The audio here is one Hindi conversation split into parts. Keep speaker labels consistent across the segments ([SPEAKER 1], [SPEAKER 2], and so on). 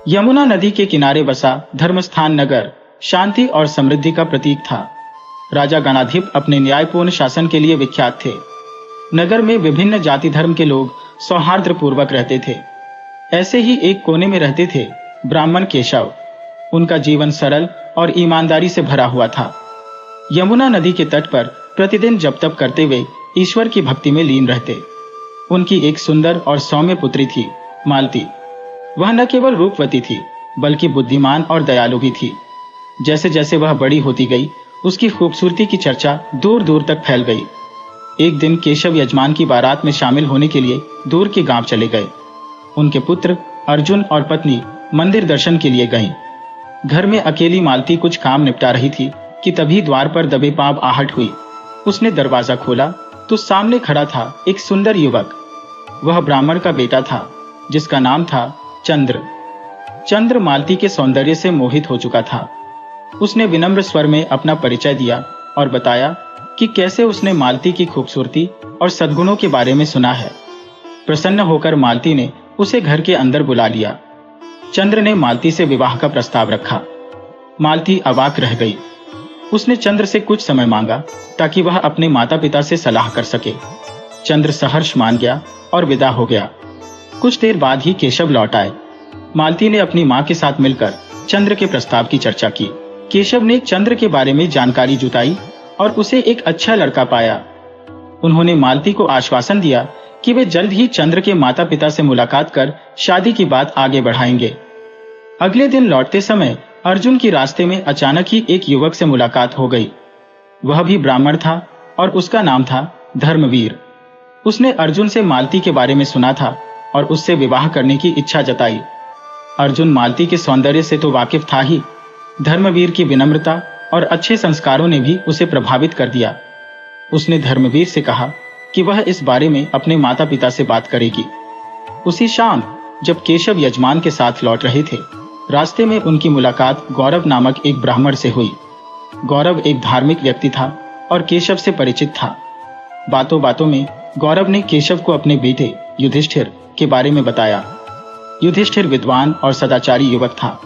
[SPEAKER 1] यमुना नदी के किनारे बसा धर्मस्थान नगर शांति और समृद्धि का प्रतीक था। राजा गणाधिप अपने न्यायपूर्ण शासन के लिए विख्यात थे। नगर में विभिन्न जाति धर्म के लोग सौहार्दपूर्वक रहते थे। ऐसे ही एक कोने में रहते थे ब्राह्मण केशव। उनका जीवन सरल और ईमानदारी से भरा हुआ था। यमुना नदी के तट पर प्रतिदिन जप तप करते हुए ईश्वर की भक्ति में लीन रहते। उनकी एक सुंदर और सौम्य पुत्री थी, मालती। वह न केवल रूपवती थी, बल्कि बुद्धिमान और दयालु भी थी। जैसे जैसे वह बड़ी होती गई, उसकी खूबसूरती की चर्चा दूर दूर तक फैल गई। एक दिन केशव यजमान की बारात में शामिल होने के लिए दूर के गांव चले गए। उनके पुत्र अर्जुन और पत्नी मंदिर दर्शन के लिए गईं। घर में अकेली मालती कुछ काम निपटा रही थी कि तभी द्वार पर दबे पांव आहट हुई। उसने दरवाजा खोला तो सामने खड़ा था एक सुंदर युवक। वह ब्राह्मण का बेटा था, जिसका नाम था चंद्र। चंद्र मालती के सौंदर्य से मोहित हो चुका था। उसने विनम्र स्वर में अपना परिचय दिया और बताया कि कैसे उसने मालती की खूबसूरती और सद्गुणों के बारे में सुना है। प्रसन्न होकर मालती ने उसे घर के अंदर बुला लिया। चंद्र ने मालती से विवाह का प्रस्ताव रखा। मालती अवाक रह गई। उसने चंद्र से कुछ समय मांगा ताकि वह अपने माता पिता से सलाह कर सके। चंद्र सहर्ष मान गया और विदा हो गया। कुछ देर बाद ही केशव लौट आए। मालती ने अपनी मां के साथ मिलकर चंद्र के प्रस्ताव की चर्चा की। केशव ने चंद्र के बारे में जानकारी जुटाई और उसे एक अच्छा लड़का पाया। उन्होंने मालती को आश्वासन दिया कि वे जल्द ही चंद्र के माता पिता से मुलाकात कर शादी की बात आगे बढ़ाएंगे। अगले दिन लौटते समय अर्जुन की रास्ते में अचानक ही एक युवक से मुलाकात हो गई। वह भी ब्राह्मण था और उसका नाम था धर्मवीर। उसने अर्जुन से मालती के बारे में सुना था और उससे विवाह करने की इच्छा जताई। अर्जुन मालती के सौंदर्य से तो वाकिफ था ही, धर्मवीर की विनम्रता और अच्छे संस्कारों ने भी उसे प्रभावित कर दिया। उसने धर्मवीर से कहा कि वह इस बारे में अपने माता पिता से बात करेगी। उसी शाम जब केशव यजमान के साथ लौट रहे थे, रास्ते में उनकी मुलाकात गौरव नामक एक ब्राह्मण से हुई। गौरव एक धार्मिक व्यक्ति था और केशव से परिचित था। बातों बातों में गौरव ने केशव को अपने बेटे युधिष्ठिर के बारे में बताया। युधिष्ठिर विद्वान और सदाचारी युवक था।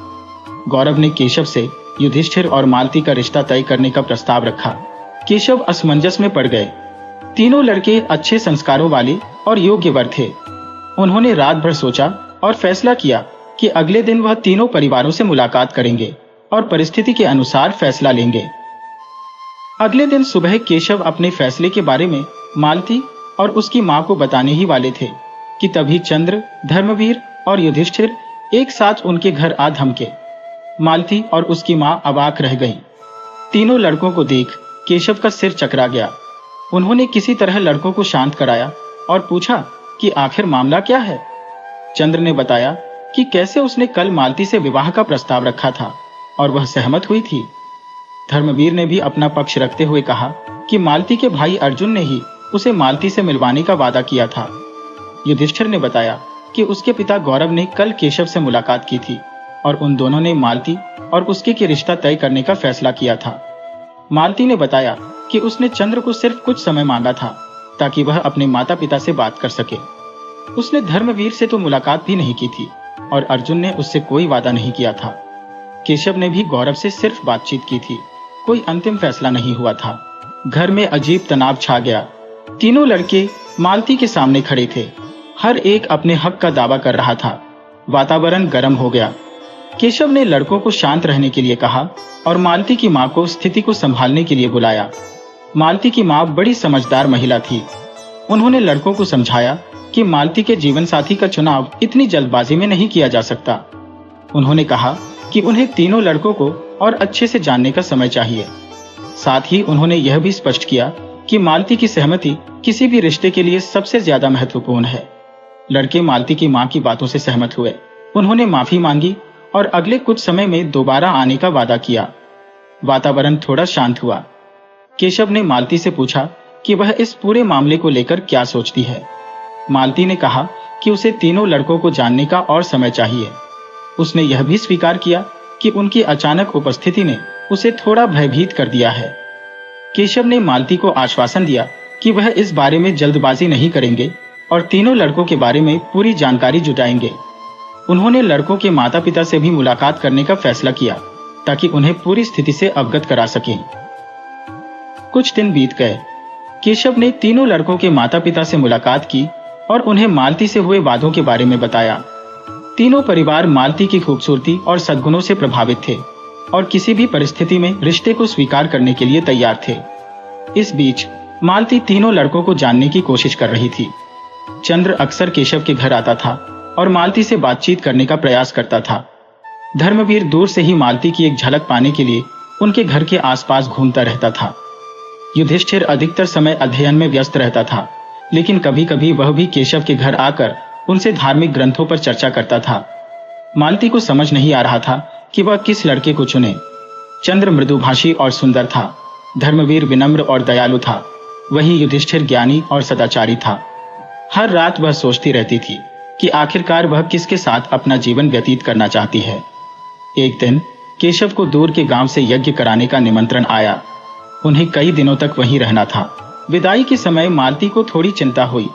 [SPEAKER 1] गौरव ने केशव से युधिष्ठिर और मालती का रिश्ता तय करने का प्रस्ताव रखा। केशव असमंजस में पड़ गए। तीनों लड़के अच्छे संस्कारों वाले और योग्य वर थे। उन्होंने रात भर सोचा और फैसला किया कि अगले दिन वह तीनों परिवारों से मुलाकात करेंगे और परिस्थिति के अनुसार फैसला लेंगे। अगले दिन सुबह केशव अपने फैसले के बारे में मालती और उसकी मां को बताने ही वाले थे कि तभी चंद्र, धर्मवीर और युधिष्ठिर एक साथ उनके घर आ धमके। मालती और उसकी मां अवाक रह गईं। तीनों लड़कों को देख केशव का सिर चकरा गया। उन्होंने किसी तरह लड़कों को शांत कराया और पूछा कि आखिर मामला क्या है। चंद्र ने बताया कि कैसे उसने कल मालती से विवाह का प्रस्ताव रखा था और वह सहमत हुई थी। धर्मवीर ने भी अपना पक्ष रखते हुए कहा कि मालती के भाई अर्जुन ने ही उसे मालती से मिलवाने का वादा किया था। युधिष्ठिर ने बताया कि उसके पिता गौरव ने कल केशव से मुलाकात की थी और उन दोनों ने मालती और उसके के रिश्ता तय करने का फैसला किया था। मालती ने बताया कि उसने चंद्र को सिर्फ कुछ समय मांगा था ताकि वह अपने माता पिता से बात कर सके। उसने धर्मवीर से तो मुलाकात भी नहीं की थी और अर्जुन ने उससे कोई वादा नहीं किया था। केशव ने भी गौरव से सिर्फ बातचीत की थी। कोई अंतिम फैसला नहीं हुआ था। घर में अजीब तनाव छा गया। तीनों लड़के मालती के सामने खड़े थे। हर एक अपने हक का दावा कर रहा था। वातावरण गर्म हो गया। केशव ने लड़कों को शांत रहने के लिए कहा और मालती की मां को स्थिति को संभालने के लिए बुलाया। मालती की मां बड़ी समझदार महिला थी। उन्होंने लड़कों को समझाया कि मालती के जीवन साथी का चुनाव इतनी जल्दबाजी में नहीं किया जा सकता। उन्होंने कहा कि उन्हें तीनों लड़कों को और अच्छे से जानने का समय चाहिए। साथ ही उन्होंने यह भी स्पष्ट किया कि मालती की सहमति किसी भी रिश्ते के लिए सबसे ज्यादा महत्वपूर्ण है। लड़के मालती की मां की बातों से सहमत हुए। उन्होंने माफी मांगी और अगले कुछ समय में दोबारा आने का वादा किया। वातावरण थोड़ा शांत हुआ। केशव ने मालती से पूछा कि वह इस पूरे मामले को लेकर क्या सोचती है। मालती ने कहा कि उसे तीनों लड़कों को जानने का और समय चाहिए। उसने यह भी स्वीकार किया कि उनकी अचानक उपस्थिति ने उसे थोड़ा भयभीत कर दिया है। केशव ने मालती को आश्वासन दिया कि वह इस बारे में जल्दबाजी नहीं करेंगे और तीनों लड़कों के बारे में पूरी जानकारी जुटाएंगे। उन्होंने लड़कों के माता पिता से भी मुलाकात करने का फैसला किया ताकि उन्हें पूरी स्थिति से अवगत करा सकें। कुछ दिन बीत गए। केशव ने तीनों लड़कों के माता पिता से मुलाकात की और उन्हें मालती से हुए वादों के बारे में बताया। तीनों परिवार मालती की खूबसूरती और सद्गुणों से प्रभावित थे और किसी भी परिस्थिति में रिश्ते को स्वीकार करने के लिए तैयार थे। इस बीच मालती तीनों लड़कों को जानने की कोशिश कर रही थी। चंद्र अक्सर केशव के घर आता था और मालती से बातचीत करने का प्रयास करता था। धर्मवीर दूर से ही मालती की एक झलक पाने के लिए उनके घर के आसपास घूमता रहता था। युधिष्ठिर अधिकतर समय अध्ययन में व्यस्त रहता था, लेकिन कभी कभी वह भी केशव के घर आकर उनसे धार्मिक ग्रंथों पर चर्चा करता था। मालती को समझ नहीं आ रहा था कि वह किस लड़के को चुने। चंद्र मृदुभाषी और सुंदर था, धर्मवीर विनम्र और दयालु था, वहीं युधिष्ठिर ज्ञानी और सदाचारी था। हर रात वह सोचती रहती थी कि आखिरकार वह किसके साथ अपना जीवन व्यतीत करना चाहती है। एक दिन केशव को दूर के गांव से यज्ञ कराने का निमंत्रण आया। उन्हें कई दिनों तक वहीं रहना था। विदाई के समय मालती को थोड़ी चिंता हुई।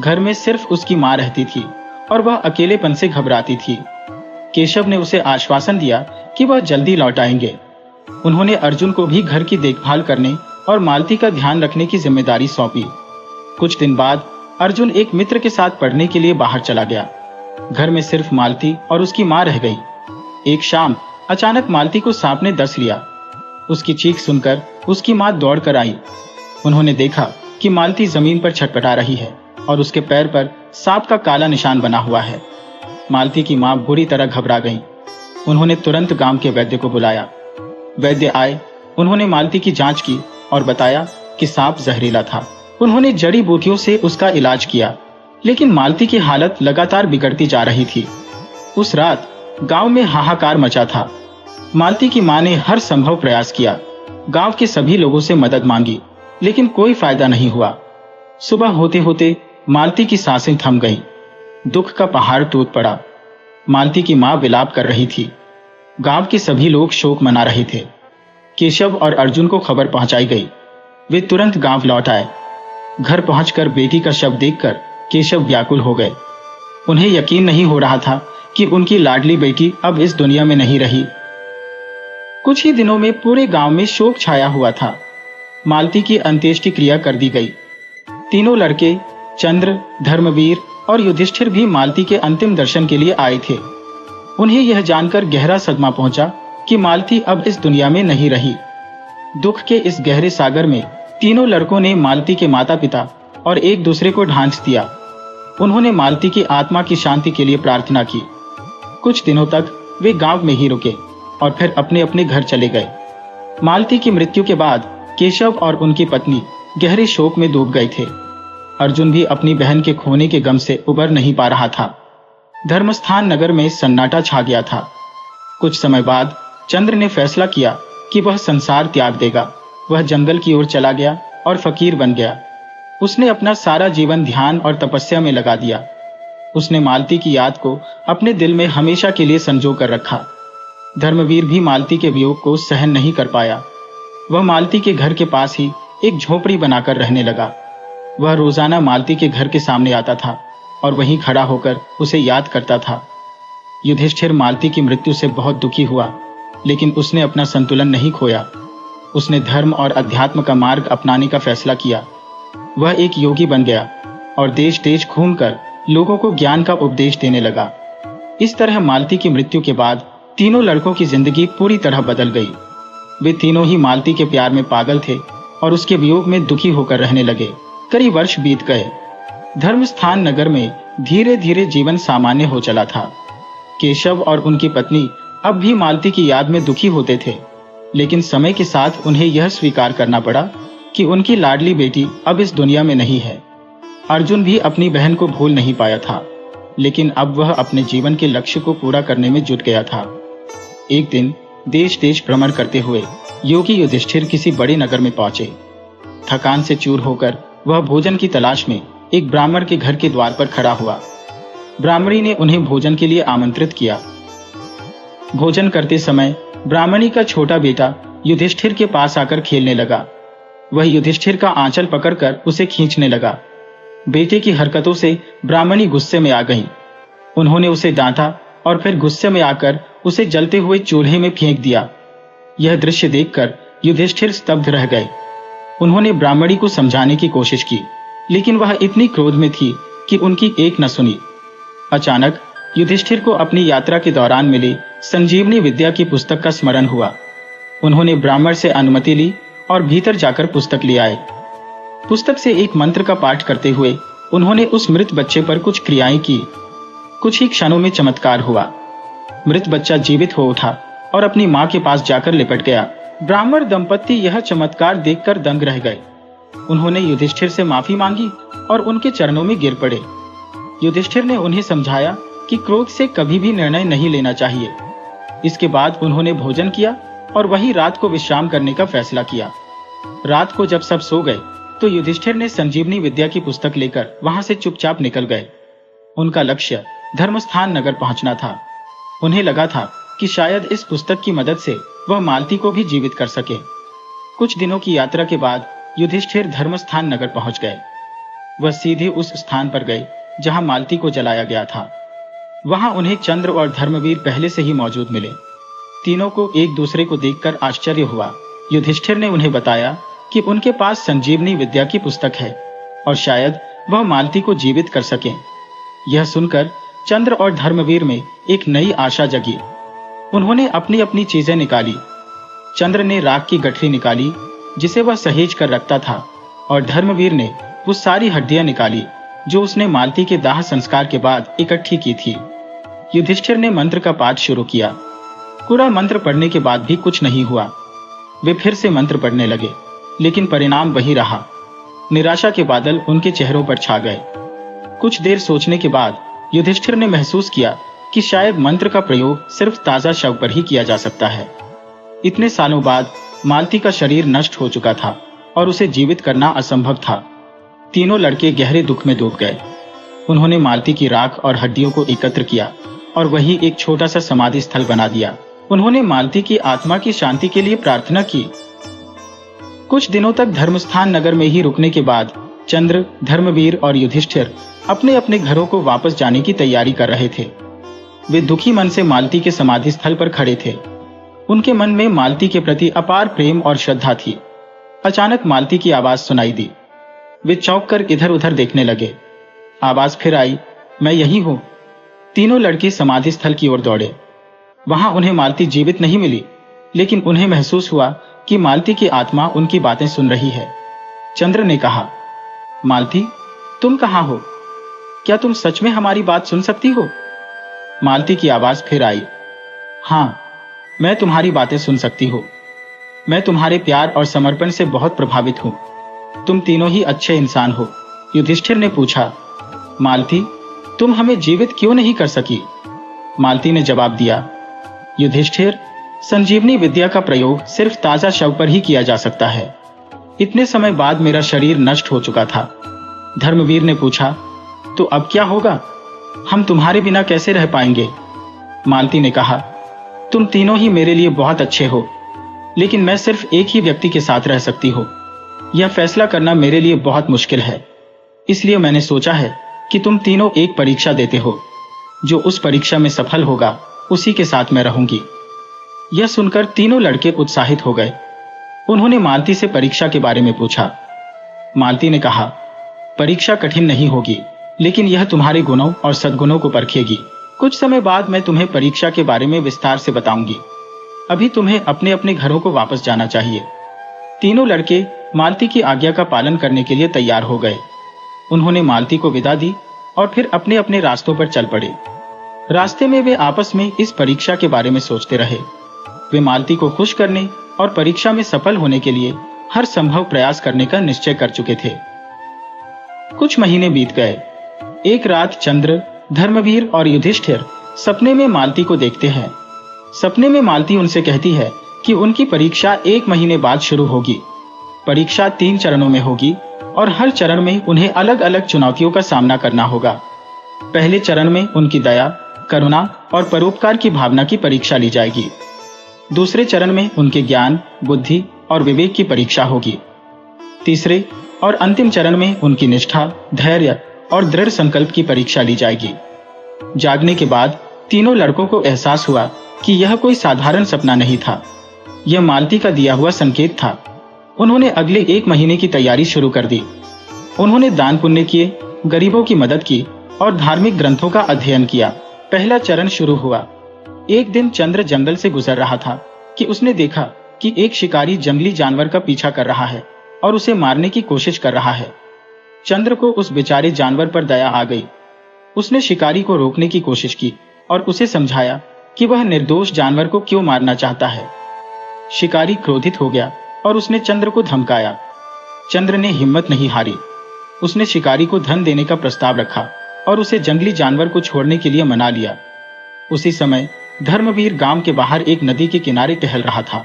[SPEAKER 1] घर में सिर्फ उसकी मां रहती थी और वह अकेलेपन से घबराती थी। केशव ने उसे आश्वासन दिया कि वह जल्दी लौट आएंगे। उन्होंने अर्जुन को भी घर की देखभाल करने और मालती का ध्यान रखने की जिम्मेदारी सौंपी। कुछ दिन बाद अर्जुन एक मित्र के साथ पढ़ने के लिए बाहर चला गया। घर में सिर्फ मालती और उसकी मां रह गई। एक शाम अचानक मालती को सांप ने डस लिया। उसकी चीख सुनकर उसकी मां दौड़ कर आई। उन्होंने देखा कि मालती जमीन पर छटपटा रही है और उसके पैर पर सांप का काला निशान बना हुआ है। मालती की मां बुरी तरह घबरा गई। उन्होंने तुरंत गांव के वैद्य को बुलाया। वैद्य आए। उन्होंने मालती की जांच की और बताया कि सांप जहरीला था। उन्होंने जड़ी बूटियों से उसका इलाज किया, लेकिन मालती की हालत लगातार बिगड़ती जा रही थी। उस रात गांव में हाहाकार मचा था। मालती की मां ने हर संभव प्रयास किया। गांव के सभी लोगों से मदद मांगी, लेकिन कोई फायदा नहीं हुआ। सुबह होते होते मालती की सांसें थम गईं। दुख का पहाड़ टूट पड़ा। मालती की मां विलाप कर रही थी। गांव के सभी लोग शोक मना रहे थे। केशव और अर्जुन को खबर पहुंचाई गई। वे तुरंत गांव लौट आए। घर पहुंचकर बेटी का शव देखकर केशव व्याकुल हो गए। उन्हें यकीन नहीं हो रहा था कि उनकी लाडली बेटी अब इस दुनिया में नहीं रही। कुछ ही दिनों में पूरे गांव में शोक छाया हुआ था। मालती की अंत्येष्टि क्रिया कर दी गई। तीनों लड़के चंद्र, धर्मवीर और युधिष्ठिर भी मालती के अंतिम दर्शन के लिए आए थे। उन्हें यह जानकर गहरा सदमा पहुंचा कि मालती अब इस दुनिया में नहीं रही। दुख के इस गहरे सागर में तीनों लड़कों ने मालती के माता पिता और एक दूसरे को ढांस दिया। उन्होंने मालती की आत्मा की शांति के लिए प्रार्थना की। कुछ दिनों तक वे गांव में ही रुके और फिर अपने अपने घर चले गए। मालती की मृत्यु के बाद केशव और उनकी पत्नी गहरे शोक में डूब गए थे। अर्जुन भी अपनी बहन के खोने के गम से उबर नहीं पा रहा था। धर्मस्थान नगर में सन्नाटा छा गया था। कुछ समय बाद चंद्र ने फैसला किया कि वह संसार त्याग देगा। वह जंगल की ओर चला गया और फकीर बन गया। उसने अपना सारा जीवन ध्यान और तपस्या में लगा दिया। उसने मालती की याद को अपने दिल में हमेशा के लिए संजो कर रखा। धर्मवीर भी मालती के वियोग को सहन नहीं कर पाया। वह मालती के घर के पास ही एक झोपड़ी बनाकर रहने लगा। वह रोजाना मालती के घर के सामने आता था और वहीं खड़ा होकर उसे याद करता था। युधिष्ठिर मालती की मृत्यु से बहुत दुखी हुआ, लेकिन उसने अपना संतुलन नहीं खोया। उसने धर्म और अध्यात्म का मार्ग अपनाने का फैसला किया। वह एक योगी बन गया और देश देश घूमकर लोगों को ज्ञान का उपदेश देने लगा। इस तरह मालती की मृत्यु के बाद तीनों लड़कों की जिंदगी पूरी तरह बदल गई। वे तीनों ही मालती के प्यार में पागल थे और उसके वियोग में दुखी होकर रहने लगे। कई वर्ष बीत गए। धर्मस्थान नगर में धीरे धीरे जीवन सामान्य हो चला था। केशव और उनकी पत्नी अब भी मालती की याद में दुखी होते थे, लेकिन समय के साथ उन्हें यह स्वीकार करना पड़ा कि उनकी लाडली बेटी अब इस दुनिया में नहीं है। अर्जुन भी अपनी बहन को भूल नहीं पाया था, लेकिन अब वह अपने जीवन के लक्ष्य को पूरा करने में जुट गया था। एक दिन देश देश भ्रमण करते हुए योगी युधिष्ठिर किसी बड़े नगर में पहुंचे। थकान से चूर होकर वह भोजन की तलाश में एक ब्राह्मण के घर के द्वार पर खड़ा हुआ। ब्राह्मणी ने उन्हें भोजन के लिए आमंत्रित किया। भोजन करते समय ब्राह्मणी का छोटा बेटा युधिष्ठिर के पास आकर खेलने लगा। वह युधिष्ठिर का आंचल पकड़कर उसे खींचने लगा। बेटे की हरकतों से ब्राह्मणी गुस्से में आ गई। उन्होंने उसे डांटा और फिर गुस्से में आकर उसे जलते हुए चूल्हे में फेंक दिया। यह दृश्य देखकर युधिष्ठिर स्तब्ध रह गए। उन्होंने ब्राह्मणी को समझाने की कोशिश की, लेकिन वह इतनी क्रोध में थी कि उनकी एक न सुनी। अचानक युधिष्ठिर को अपनी यात्रा के दौरान मिली संजीवनी विद्या की पुस्तक का स्मरण हुआ। उन्होंने ब्राह्मण से अनुमति ली और भीतर जाकर पुस्तक ले आए। पुस्तक से एक मंत्र का पाठ करते हुए उन्होंने उस मृत बच्चे पर कुछ क्रियाएं की। कुछ ही क्षणों में चमत्कार हुआ। मृत बच्चा जीवित हो उठा और अपनी मां के पास जाकर लिपट गया। ब्राह्मण दंपत्ति यह चमत्कार देखकर दंग रह गए। उन्होंने युधिष्ठिर से माफी मांगी और उनके चरणों में गिर पड़े। युधिष्ठिर ने उन्हें समझाया कि क्रोध से कभी भी निर्णय नहीं लेना चाहिए। इसके बाद उन्होंने भोजन किया और वही रात को विश्राम करने का फैसला किया। रात को जब सब सो गए तो युधिष्ठिर ने संजीवनी विद्या की पुस्तक लेकर वहां से चुपचाप निकल गए। उनका लक्ष्य धर्मस्थान नगर पहुंचना था। उन्हें लगा था कि शायद इस पुस्तक की मदद से वह मालती को भी जीवित कर सके। कुछ दिनों की यात्रा के बाद युधिष्ठिर धर्मस्थान नगर पहुंच गए। वह सीधे उस स्थान पर गए जहां मालती को जलाया गया था। वहां उन्हें चंद्र और धर्मवीर पहले से ही मौजूद मिले। तीनों को एक दूसरे को देखकर आश्चर्य हुआ। युधिष्ठिर ने उन्हें बताया कि उनके पास संजीवनी विद्या की पुस्तक है और शायद वह मालती को जीवित कर सकें। यह सुनकर चंद्र और धर्मवीर में एक नई आशा जगी। उन्होंने अपनी अपनी चीजें निकाली। चंद्र ने राख की गठरी निकाली जिसे वह सहेज कर रखता था और धर्मवीर ने वो सारी हड्डियां निकाली जो उसने मालती के दाह संस्कार के बाद इकट्ठी की थी। युधिष्ठिर ने मंत्र का पाठ शुरू किया। पूरा मंत्र पढ़ने के बाद भी कुछ नहीं हुआ। वे फिर से मंत्र पढ़ने लगे, लेकिन परिणाम वही रहा। निराशा के बादल उनके चेहरों पर छा गए। कुछ देर सोचने के बाद युधिष्ठिर ने महसूस किया कि शायद मंत्र का प्रयोग सिर्फ ताजा शव पर ही किया जा सकता है। इतने सालों बाद मालती का शरीर नष्ट हो चुका था और उसे जीवित करना असंभव था। तीनों लड़के गहरे दुख में डूब गए। उन्होंने मालती की राख और हड्डियों को एकत्र किया और वही एक छोटा सा समाधि स्थल बना दिया। उन्होंने मालती की आत्मा की शांति के लिए प्रार्थना की। कुछ दिनों तक धर्मस्थान नगर में ही रुकने के बाद चंद्र, धर्मवीर और युधिष्ठिर अपने अपने घरों को वापस जाने की तैयारी कर रहे थे। वे दुखी मन से मालती के समाधि स्थल पर खड़े थे। उनके मन में मालती के प्रति अपार प्रेम और श्रद्धा थी। अचानक मालती की आवाज सुनाई दी। वे चौंक कर इधर उधर देखने लगे। आवाज फिर आई, मैं यही हूं। तीनों लड़के समाधि स्थल की ओर दौड़े। वहां उन्हें मालती जीवित नहीं मिली, लेकिन उन्हें महसूस हुआ कि मालती की आत्मा उनकी बातें सुन रही है। चंद्र ने कहा, मालती, तुम कहां हो? क्या तुम सच में हमारी बात सुन सकती हो? मालती की आवाज फिर आई, हां, मैं तुम्हारी बातें सुन सकती हूं। मैं तुम्हारे प्यार और समर्पण से बहुत प्रभावित हूं। तुम तीनों ही अच्छे इंसान हो। युधिष्ठिर ने पूछा, मालती, तुम हमें जीवित क्यों नहीं कर सकी? मालती ने जवाब दिया, युधिष्ठिर, संजीवनी विद्या का प्रयोग सिर्फ ताजा शव पर ही किया जा सकता है। इतने समय बाद मेरा शरीर नष्ट हो चुका था। धर्मवीर ने पूछा, तो अब क्या होगा? हम तुम्हारे बिना कैसे रह पाएंगे? मालती ने कहा, तुम तीनों ही मेरे लिए बहुत अच्छे हो, लेकिन मैं सिर्फ एक ही व्यक्ति के साथ रह सकती हूँ। यह फैसला करना मेरे लिए बहुत मुश्किल है। इसलिए मैंने सोचा है कि तुम तीनों एक परीक्षा देते हो। जो उस परीक्षा में सफल होगा उसी के साथ मैं रहूंगी। यह सुनकर तीनों लड़के उत्साहित हो गए। उन्होंने मालती से परीक्षा के बारे में पूछा। मालती ने कहा, परीक्षा कठिन नहीं होगी, लेकिन यह तुम्हारे गुणों और सद्गुणों को परखेगी। कुछ समय बाद मैं तुम्हें परीक्षा के बारे में विस्तार से बताऊंगी। अभी तुम्हें अपने अपने घरों को वापस जाना चाहिए। तीनों लड़के मालती की आज्ञा का पालन करने के लिए तैयार हो गए। उन्होंने मालती को विदा दी और फिर अपने अपने रास्तों पर चल पड़े। रास्ते में वे आपस में इस परीक्षा के बारे में सोचते रहे। वे मालती को खुश करने और परीक्षा में सफल होने के लिए हर संभव प्रयास करने का निश्चय कर चुके थे। कुछ महीने बीत गए। एक रात चंद्र, धर्मवीर और युधिष्ठिर सपने में मालती को देखते हैं। सपने में मालती उनसे कहती है कि उनकी परीक्षा 1 महीने बाद शुरू होगी। परीक्षा 3 चरणों में होगी और हर चरण में उन्हें अलग अलग चुनौतियों का सामना करना होगा। पहले चरण में उनकी दया, करुणा और परोपकार की भावना की परीक्षा ली जाएगी। दूसरे चरण में उनके ज्ञान, बुद्धि और विवेक की परीक्षा होगी। तीसरे और अंतिम चरण में उनकी निष्ठा, धैर्य और दृढ़ संकल्प की परीक्षा ली जाएगी। जागने के बाद तीनों लड़कों को एहसास हुआ कि यह कोई साधारण सपना नहीं था। यह मालती का दिया हुआ संकेत था। उन्होंने अगले 1 महीने की तैयारी शुरू कर दी। उन्होंने दान पुण्य किए, गरीबों की मदद की और धार्मिक ग्रंथों का अध्ययन किया। पहला चरण शुरू हुआ। एक दिन चंद्र जंगल से गुजर रहा था कि उसने देखा कि एक शिकारी जंगली जानवर का पीछा कर रहा है और उसे मारने की कोशिश कर रहा है। चंद्र को उस बेचारे जानवर पर दया आ गई। उसने शिकारी को रोकने की कोशिश की और उसे समझाया कि वह निर्दोष जानवर को क्यों मारना चाहता है। शिकारी क्रोधित हो गया और उसने चंद्र को धमकाया। चंद्र ने हिम्मत नहीं हारी। उसने शिकारी को धन देने का प्रस्ताव रखा और उसे जंगली जानवर को छोड़ने के लिए मना लिया। उसी समय धर्मवीर गांव के बाहर एक नदी के किनारे टहल रहा था।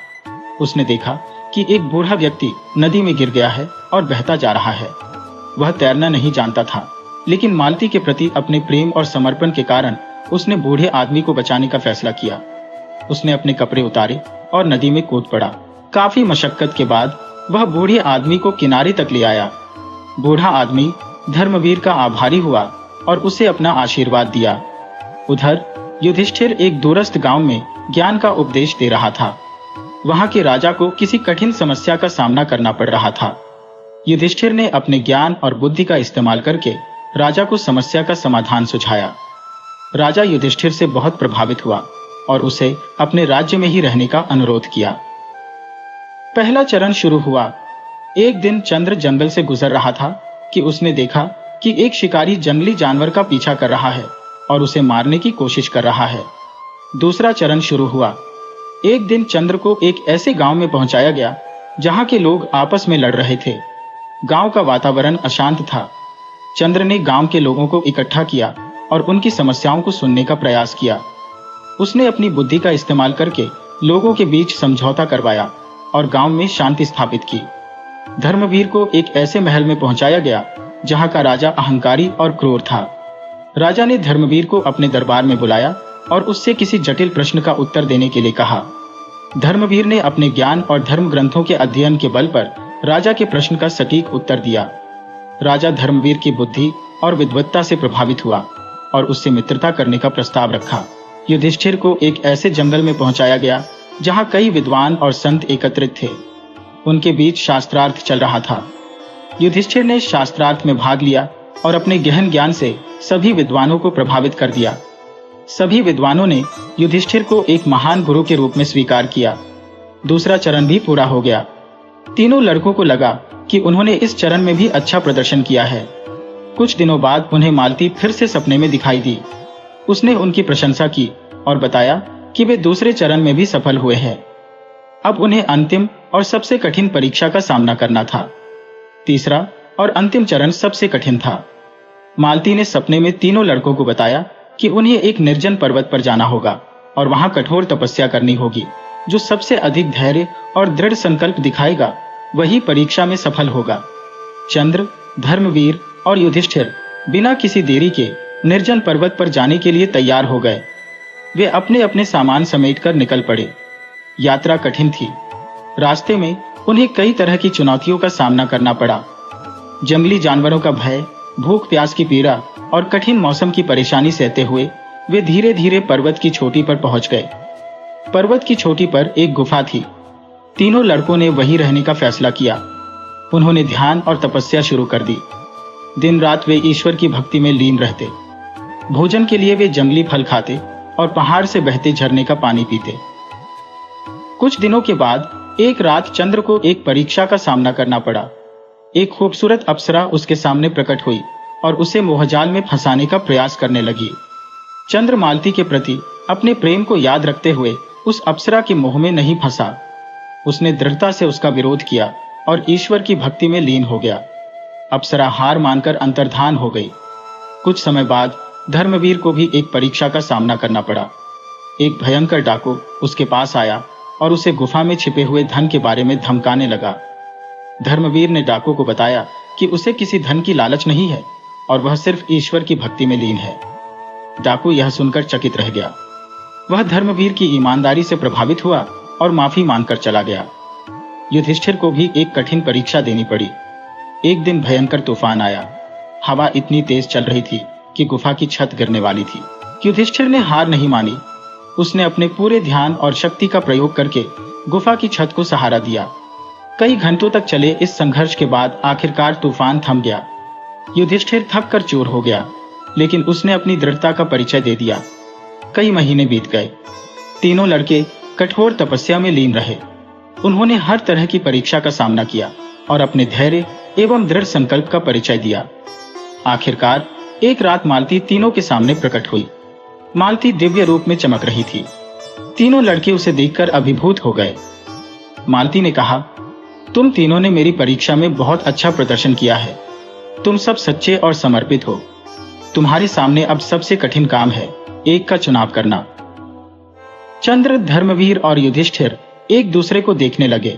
[SPEAKER 1] उसने देखा कि एक बूढ़ा व्यक्ति नदी में गिर गया है और बहता जा रहा है। वह तैरना नहीं जानता था, लेकिन मालती के प्रति अपने प्रेम और समर्पण के कारण उसने बूढ़े आदमी को बचाने का फैसला किया। उसने अपने कपड़े उतारे और नदी में कूद पड़ा। काफी मशक्कत के बाद वह बूढ़े आदमी को किनारे तक ले आया। बूढ़ा आदमी धर्मवीर का आभारी हुआ और उसे अपना आशीर्वाद दिया। उधर युधिष्ठिर एक दूरस्थ गांव में ज्ञान का उपदेश दे रहा था। वहां के राजा को किसी कठिन समस्या का सामना करना पड़ रहा था। युधिष्ठिर ने अपने ज्ञान और बुद्धि का इस्तेमाल करके राजा को समस्या का समाधान सुझाया। राजा युधिष्ठिर से बहुत प्रभावित हुआ और उसे अपने राज्य में ही रहने का अनुरोध किया। पहला चरण शुरू हुआ। एक दिन चंद्र जंगल से गुजर रहा था कि उसने देखा कि एक शिकारी जंगली जानवर का पीछा कर रहा है और उसे मारने की कोशिश कर रहा है। दूसरा चरण शुरू हुआ। एक दिन चंद्र को एक ऐसे गांव में पहुंचाया गया जहां के लोग आपस में लड़ रहे थे। गांव का वातावरण अशांत था। चंद्र ने गांव के लोगों को इकट्ठा किया और उनकी समस्याओं को सुनने का प्रयास किया। उसने अपनी बुद्धि का इस्तेमाल करके लोगों के बीच समझौता करवाया और गांव में शांति स्थापित की। धर्मवीर को एक ऐसे महल में पहुंचाया गया जहां का राजा अहंकारी और क्रूर था। राजा ने धर्मवीर को अपने दरबार में बुलाया और उससे किसी जटिल प्रश्न का उत्तर देने के लिए कहा। धर्मवीर ने अपने ज्ञान और धर्म ग्रंथों के अध्ययन के बल पर राजा के प्रश्न का सटीक उत्तर दिया। राजा धर्मवीर की बुद्धि और विद्वत्ता से प्रभावित हुआ और उससे मित्रता करने का प्रस्ताव रखा। युधिष्ठिर को एक ऐसे जंगल में पहुंचाया गया जहां कई विद्वान और संत एकत्रित थे। उनके बीच शास्त्रार्थ चल रहा था। युधिष्ठिर ने शास्त्रार्थ में भाग लिया और अपने गहन ज्ञान से सभी विद्वानों को प्रभावित कर दिया। सभी विद्वानों ने युधिष्ठिर को एक महान गुरु के रूप में स्वीकार किया। दूसरा चरण भी पूरा हो गया। तीनों लड़कों को लगा कि उन्होंने इस चरण में भी अच्छा प्रदर्शन किया है। कुछ दिनों बाद उन्हें मालती फिर से सपने में दिखाई दी। उसने उनकी प्रशंसा की और बताया कि वे दूसरे चरण में भी सफल हुए हैं। अब उन्हें अंतिम और सबसे कठिन परीक्षा का सामना करना था। तीसरा और अंतिम चरण सबसे कठिन था। मालती ने सपने में तीनों लड़कों को बताया कि उन्हें एक निर्जन पर्वत पर जाना होगा और वहां कठोर तपस्या करनी होगी। जो सबसे अधिक धैर्य और दृढ़ संकल्प दिखाएगा वही परीक्षा में सफल होगा। चंद्र, धर्मवीर और युधिष्ठिर बिना किसी देरी के निर्जन पर्वत पर जाने के लिए तैयार हो गए। वे अपने अपने सामान समेटकर निकल पड़े। यात्रा कठिन थी। रास्ते में उन्हें कई तरह की चुनौतियों का सामना करना पड़ा। जंगली जानवरों का भय, भूख प्यास की पीड़ा और कठिन मौसम की परेशानी सहते हुए वे धीरे धीरे पर्वत की चोटी पर पहुंच गए। पर्वत की चोटी पर एक गुफा थी। तीनों लड़कों ने वहीं रहने का फैसला किया। उन्होंने ध्यान और तपस्या शुरू कर दी। दिन रात वे ईश्वर की भक्ति में लीन रहते। भोजन के लिए वे जंगली फल खाते और पहाड़ से बहते झरने का पानी पीते। कुछ दिनों के बाद एक रात चंद्र को एक परीक्षा का सामना करना पड़ा। एक खूबसूरत अप्सरा उसके सामने प्रकट हुई और उसे मोहजाल में फंसाने का प्रयास करने लगी। चंद्र मालती के प्रति अपने प्रेम को याद रखते हुए उस अप्सरा के मोह में नहीं फंसा। उसने दृढ़ता से उसका विरोध किया और ईश्वर की भक्ति में लीन हो गया। अप्सरा हार मानकर अंतर्धान हो गई। कुछ समय बाद धर्मवीर को भी एक परीक्षा का सामना करना पड़ा। एक भयंकर डाकू उसके पास आया और उसे गुफा में छिपे हुए धन के बारे में धमकाने लगा। धर्मवीर ने डाकू को बताया कि उसे किसी धन की लालच नहीं है और वह सिर्फ ईश्वर की भक्ति में लीन है। डाकू यह सुनकर चकित रह गया। वह धर्मवीर की ईमानदारी से प्रभावित हुआ और माफी मांगकर चला गया। युधिष्ठिर को भी एक कठिन परीक्षा देनी पड़ी। एक दिन भयंकर तूफान आया। हवा इतनी तेज चल रही थी कि गुफा की छत गिरने वाली थी। युधिष्ठिर ने हार नहीं मानी। उसने अपने पूरे ध्यान और शक्ति का प्रयोग करके गुफा की छत को सहारा दिया। कई घंटों तक चले इस संघर्ष के बाद आखिरकार तूफान थम गया। युधिष्ठिर थक कर चूर हो गया, लेकिन उसने अपनी दृढ़ता का परिचय दे दिया। कई महीने बीत गए। तीनों लड़के कठोर तपस्या में लीन रहे। उन्होंने हर तरह की परीक्षा का सामना किया और अपने धैर्य एवं दृढ़ संकल्प का परिचय दिया। आखिरकार एक रात मालती तीनों के सामने प्रकट हुई। मालती दिव्य रूप में चमक रही थी। तीनों लड़के उसे देखकर अभिभूत हो गए। मालती ने कहा, तुम तीनों ने मेरी परीक्षा में बहुत अच्छा प्रदर्शन किया है। तुम सब सच्चे और समर्पित हो। तुम्हारे सामने अब सबसे कठिन काम है, एक का चुनाव करना। चंद्र, धर्मवीर और युधिष्ठिर एक दूसरे को देखने लगे।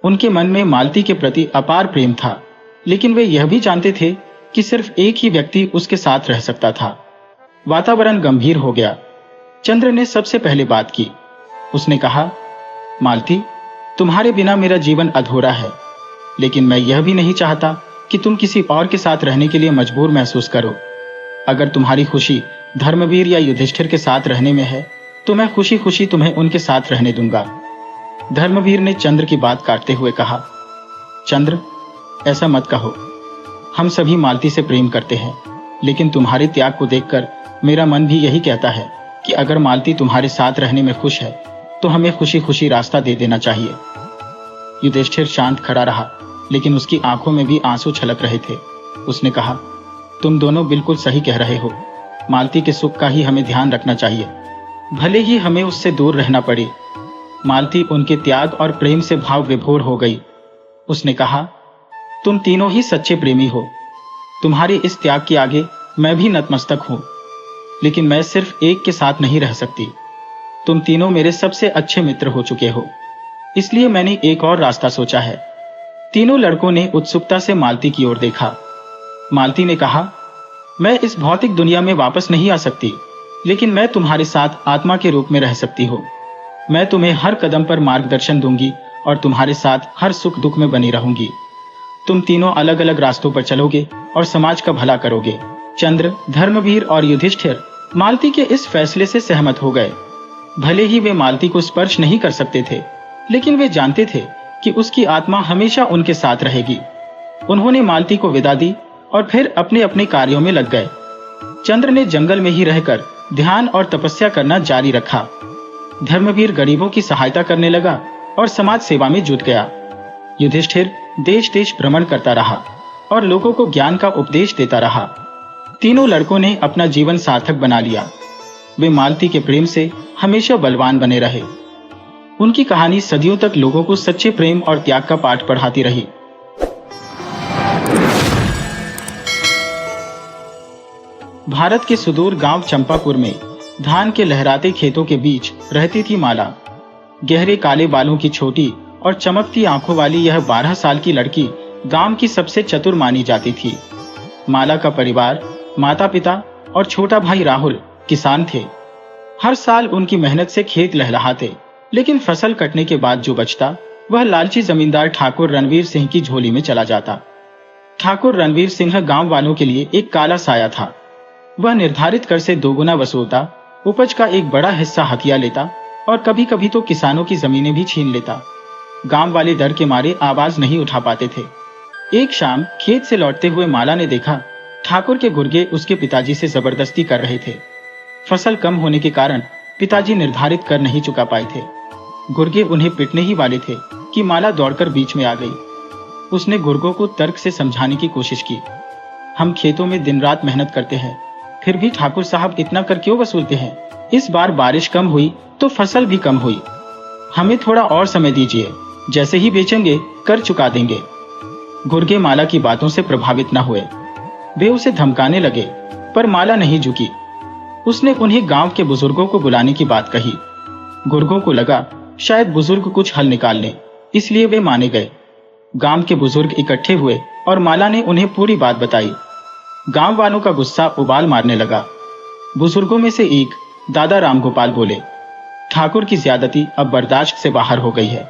[SPEAKER 1] उनके मन में मालती के प्रति अपार प्रेम था, लेकिन वे यह भी जानते थे कि सिर्फ एक ही व्यक्ति उसके साथ रह सकता था। वातावरण गंभीर हो गया। चंद्र ने सबसे पहले बात की। उसने कहा, मालती, तुम्हारे बिना मेरा जीवन अधूरा है, लेकिन मैं यह भी नहीं चाहता कि तुम किसी और के साथ रहने के लिए मजबूर महसूस करो। अगर तुम्हारी खुशी धर्मवीर या युधिष्ठिर के साथ रहने में है, तो मैं खुशी खुशी तुम्हें उनके साथ रहने दूंगा। धर्मवीर ने चंद्र की बात काटते हुए कहा, चंद्र, ऐसा मत कहो। हम सभी मालती से प्रेम करते हैं, लेकिन तुम्हारे त्याग को देखकर मेरा मन भी यही कहता है कि अगर मालती तुम्हारे साथ रहने में खुश है, तो हमें खुशी खुशी रास्ता दे देना चाहिए। युधिष्ठिर शांत खड़ा रहा, लेकिन उसकी आंखों में भी आंसू छलक रहे थे। उसने कहा, तुम दोनों बिल्कुल सही कह रहे हो। मालती के सुख का ही हमें ध्यान रखना चाहिए, भले ही हमें उससे दूर रहना पड़े। मालती उनके त्याग और प्रेम से भाव विभोर हो गई। उसने कहा, तुम तीनों ही सच्चे प्रेमी हो। तुम्हारे इस त्याग के आगे मैं भी नतमस्तक हूं, लेकिन मैं सिर्फ एक के साथ नहीं रह सकती। तुम तीनों मेरे सबसे अच्छे मित्र हो चुके हो, इसलिए मैंने एक और रास्ता सोचा है। तीनों लड़कों ने उत्सुकता से मालती की ओर देखा। मालती ने कहा, मैं इस भौतिक दुनिया में वापस नहीं आ सकती, लेकिन मैं तुम्हारे साथ आत्मा के रूप में रह सकती हूँ। मैं तुम्हें हर कदम पर मार्गदर्शन दूंगी और तुम्हारे साथ हर सुख दुख में बनी रहूंगी। तुम तीनों अलग अलग रास्तों पर चलोगे और समाज का भला करोगे। चंद्र, धर्मवीर और युधिष्ठिर मालती के इस फैसले से सहमत हो गए। भले ही वे मालती को स्पर्श नहीं कर सकते थे, लेकिन वे जानते थे कि उसकी आत्मा हमेशा उनके साथ रहेगी। उन्होंने मालती को विदा दी और फिर अपने अपने कार्यों में लग गए। चंद्र ने जंगल में ही रहकर ध्यान और तपस्या करना जारी रखा। धर्मवीर गरीबों की सहायता करने लगा और समाज सेवा में जुट गया। युधिष्ठिर देश देश भ्रमण करता रहा और लोगों को ज्ञान का उपदेश देता रहा। तीनों लड़कों ने अपना जीवन सार्थक बना लिया। वे मालती के प्रेम से हमेशा बलवान बने रहे। उनकी कहानी सदियों तक लोगों को सच्चे प्रेम और त्याग का पाठ पढ़ाती रही। भारत के सुदूर गांव चंपापुर में धान के लहराते खेतों के बीच रहती थी माला। गहरे काले बालों की छोटी और चमकती आंखों वाली यह 12 साल की लड़की गांव की सबसे चतुर मानी जाती थी। माला का परिवार, माता पिता और छोटा भाई राहुल किसान थे। हर साल उनकी मेहनत से खेत लहलहाते, लेकिन फसल कटने के बाद जो बचता वह लालची जमींदार ठाकुर रणवीर सिंह की झोली में चला जाता। ठाकुर रणवीर सिंह गांव वालों के लिए एक काला साया था। वह निर्धारित कर से दोगुना वसूलता, उपज का एक बड़ा हिस्सा हथिया लेता और कभी कभी तो किसानों की जमीनें भी छीन लेता। गांव वाले डर के मारे आवाज नहीं उठा पाते थे। एक शाम खेत से लौटते हुए माला ने देखा ठाकुर के गुर्गे उसके पिताजी से जबरदस्ती कर रहे थे। फसल कम होने के कारण पिताजी निर्धारित कर नहीं चुका पाए थे। गुर्गे उन्हें पिटने ही वाले थे कि माला दौड़कर बीच में आ गई। उसने गुर्गों को तर्क से समझाने की कोशिश की। हम खेतों में दिन रात मेहनत करते हैं, फिर भी ठाकुर साहब इतना कर क्यों वसूलते हैं? इस बार बारिश कम हुई तो फसल भी कम हुई। हमें थोड़ा और समय दीजिए, जैसे ही बेचेंगे कर चुका देंगे। गुर्गे माला की बातों से प्रभावित न हुए। वे उसे धमकाने लगे, पर माला नहीं झुकी। उसने उन्हें गांव के बुजुर्गों को बुलाने की बात कही। गुर्गों को लगा शायद बुजुर्ग कुछ हल निकाल लें, इसलिए वे माने गए। गांव के बुजुर्ग इकट्ठे हुए और माला ने उन्हें पूरी बात बताई। गांव वालों का गुस्सा उबाल मारने लगा। बुजुर्गों में से एक दादा रामगोपाल बोले, ठाकुर की ज्यादती अब बर्दाश्त से बाहर हो गई है,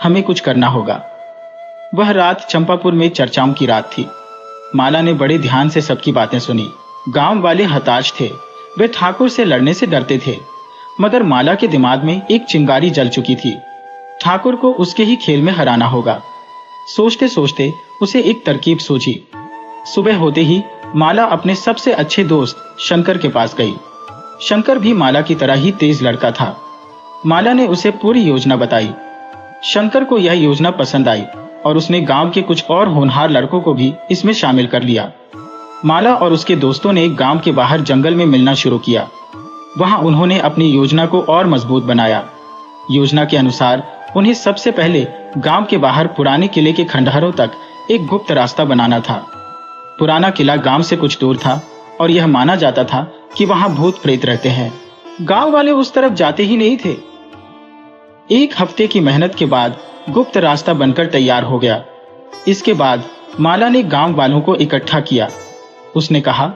[SPEAKER 1] हमें कुछ करना होगा। वह रात चंपापुर में चर्चाओं की रात थी। माला ने बड़े ध्यान से सबकी बातें सुनी। गांव वाले हताश थे, वे ठाकुर से लड़ने से डरते थे, मगर माला के दिमाग में एक चिंगारी जल चुकी थी। ठाकुर को उसके ही खेल में हराना होगा। सोचते सोचते उसे एक तरकीब सूझी। सुबह होते ही माला अपने सबसे अच्छे दोस्त शंकर के पास गई। शंकर भी माला की तरह ही तेज लड़का था। माला ने उसे पूरी योजना बताई। शंकर को यह योजना पसंद आई और उसने गांव के कुछ और होनहार लड़कों को भी इसमें शामिल कर लिया। माला और उसके दोस्तों ने गांव के बाहर जंगल में मिलना शुरू किया। वहां उन्होंने अपनी योजना को और मजबूत बनाया। योजना के अनुसार उन्हें सबसे पहले गांव के बाहर पुराने किले के खंडहरों तक एक गुप्त रास्ता बनाना था। पुराना किला गांव से कुछ दूर था और यह माना जाता था कि वहां भूत प्रेत रहते हैं। गांव वाले उस तरफ जाते ही नहीं थे। एक हफ्ते की मेहनत के बाद गुप्त रास्ता बनकर तैयार हो गया। इसके बाद माला ने गांव वालों को इकट्ठा किया। उसने कहा,